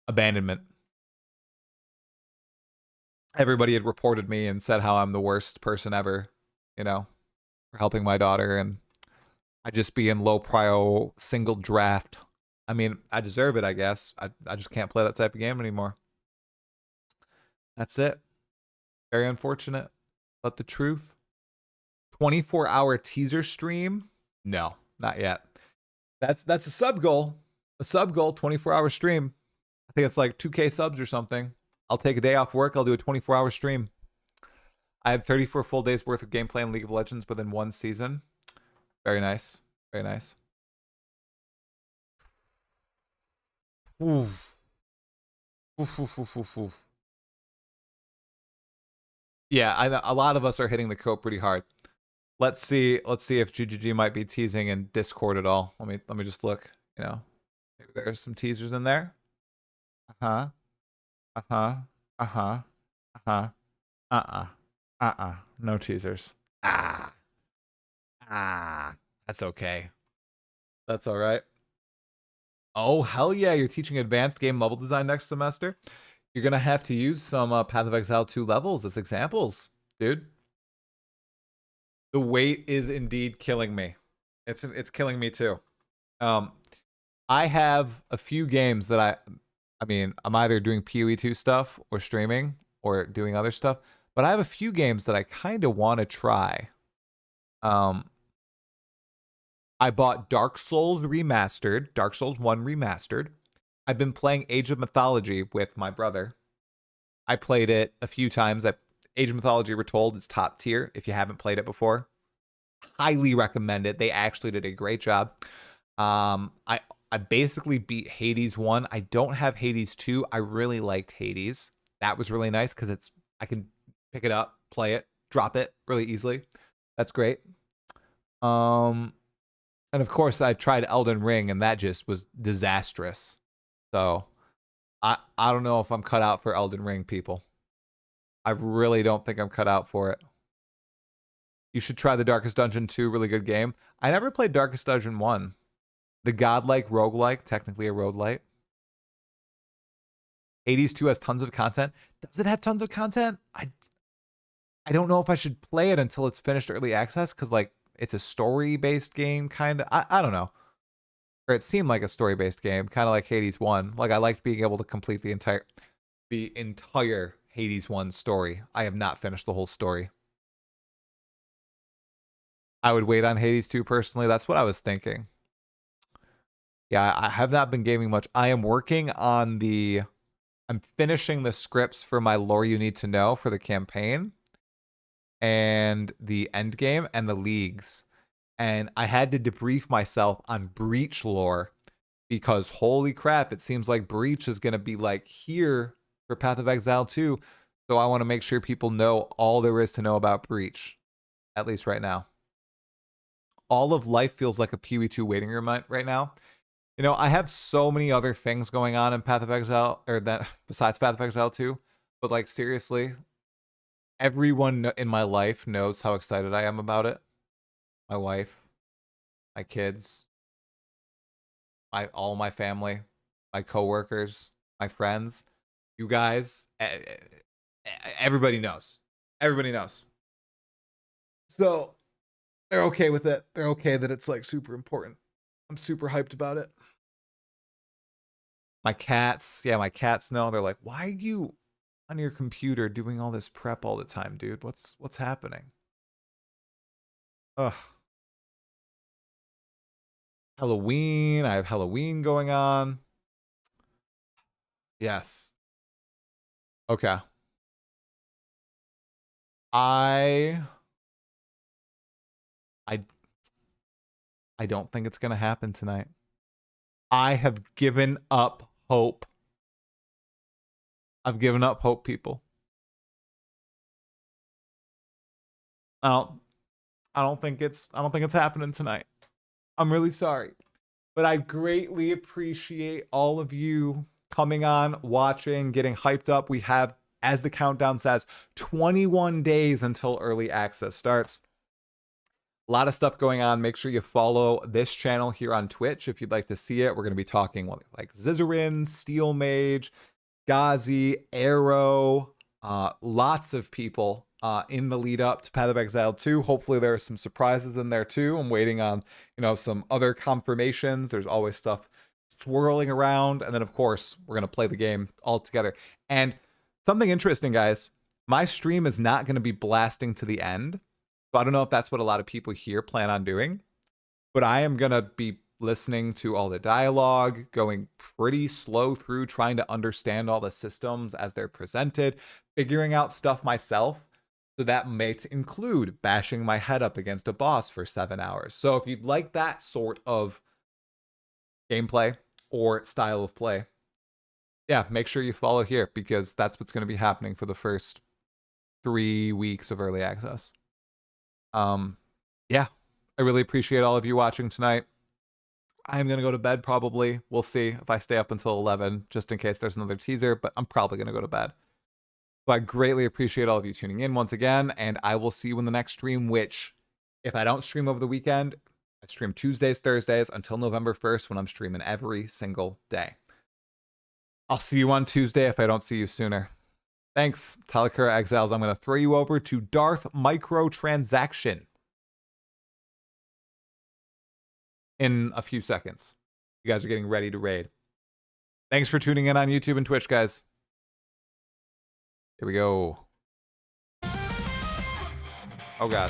abandonment. Everybody had reported me and said how I'm the worst person ever, for helping my daughter. And I'd just be in low prio single draft. I mean, I deserve it, I guess. I just can't play that type of game anymore. That's it. Very unfortunate. But the truth. 24-hour teaser stream? No, not yet. That's a sub goal. A sub goal, 24-hour stream. I think it's like 2K subs or something. I'll take a day off work. I'll do a 24-hour stream. I had 34 full days worth of gameplay in League of Legends within one season. Very nice. Very nice. Oof. Oof, oof, oof, oof, oof. Yeah, a lot of us are hitting the coat pretty hard. Let's see if GGG might be teasing in Discord at all. Let me just look. Maybe there's some teasers in there. No teasers. That's okay. That's all right. Oh, hell yeah. You're teaching advanced game level design next semester. You're going to have to use some Path of Exile 2 levels as examples, dude. The weight is indeed killing me. It's killing me too. I have a few games that I'm either doing PoE 2 stuff or streaming or doing other stuff, but I have a few games that I kind of want to try. I bought Dark Souls Remastered, Dark Souls 1 Remastered. I've been playing Age of Mythology with my brother. I played it a few times. Age of Mythology Retold is top tier if you haven't played it before. Highly recommend it. They actually did a great job. I basically beat Hades 1. I don't have Hades 2. I really liked Hades. That was really nice because I can pick it up, play it, drop it really easily. That's great. And of course I tried Elden Ring and that just was disastrous. So I don't know if I'm cut out for Elden Ring, people. I really don't think I'm cut out for it. You should try the Darkest Dungeon 2, really good game. I never played Darkest Dungeon 1. The godlike roguelike, technically a roguelite. Hades 2 has tons of content. Does it have tons of content? I don't know if I should play it until it's finished early access, because like it's a story-based game, kind of. I don't know. Or it seemed like a story-based game, kind of like Hades 1. Like, I liked being able to complete the entire Hades 1 story. I have not finished the whole story. I would wait on Hades 2 personally. That's what I was thinking. Yeah, I have not been gaming much. I am working on I'm finishing the scripts for my lore you need to know for the campaign and the end game and the leagues. And I had to debrief myself on Breach lore because holy crap, it seems like Breach is going to be like here for Path of Exile 2. So I want to make sure people know all there is to know about Breach, at least right now. All of life feels like a PoE 2 waiting room right now. You know, I have so many other things going on in Path of Exile, or that besides Path of Exile 2, but like seriously, everyone in my life knows how excited I am about it. My wife, my kids, all my family, my coworkers, my friends, you guys, everybody knows. Everybody knows. So they're okay with it. They're okay that it's like super important. I'm super hyped about it. My cats know. They're like, why are you on your computer doing all this prep all the time, dude? What's happening? Ugh. Halloween. I have Halloween going on. Yes. Okay. I don't think it's gonna happen tonight. I have given up hope. I've given up hope, people. I don't think it's happening tonight. I'm really sorry. But I greatly appreciate all of you coming on, watching, getting hyped up. We have, as the countdown says, 21 days until early access starts. A lot of stuff going on. Make sure you follow this channel here on Twitch if you'd like to see it. We're going to be talking like Zizarin, Steel Mage, Ghazi, Arrow, lots of people in the lead up to Path of Exile 2. Hopefully there are some surprises in there too. I'm waiting on, some other confirmations. There's always stuff swirling around. And then of course, we're going to play the game all together. And something interesting, guys, my stream is not going to be blasting to the end. So I don't know if that's what a lot of people here plan on doing, but I am going to be listening to all the dialogue, going pretty slow through, trying to understand all the systems as they're presented, figuring out stuff myself. So that may include bashing my head up against a boss for 7 hours. So if you'd like that sort of gameplay or style of play, yeah, make sure you follow here because that's what's going to be happening for the first 3 weeks of early access. Yeah, I really appreciate all of you watching tonight. I'm going to go to bed probably. We'll see if I stay up until 11, just in case there's another teaser, but I'm probably going to go to bed. So I greatly appreciate all of you tuning in once again, and I will see you in the next stream, which, if I don't stream over the weekend, I stream Tuesdays, Thursdays until November 1st when I'm streaming every single day. I'll see you on Tuesday if I don't see you sooner. Thanks, Talakura Exiles. I'm going to throw you over to Darth Microtransaction in a few seconds. You guys are getting ready to raid. Thanks for tuning in on YouTube and Twitch, guys. Here we go. Oh, God.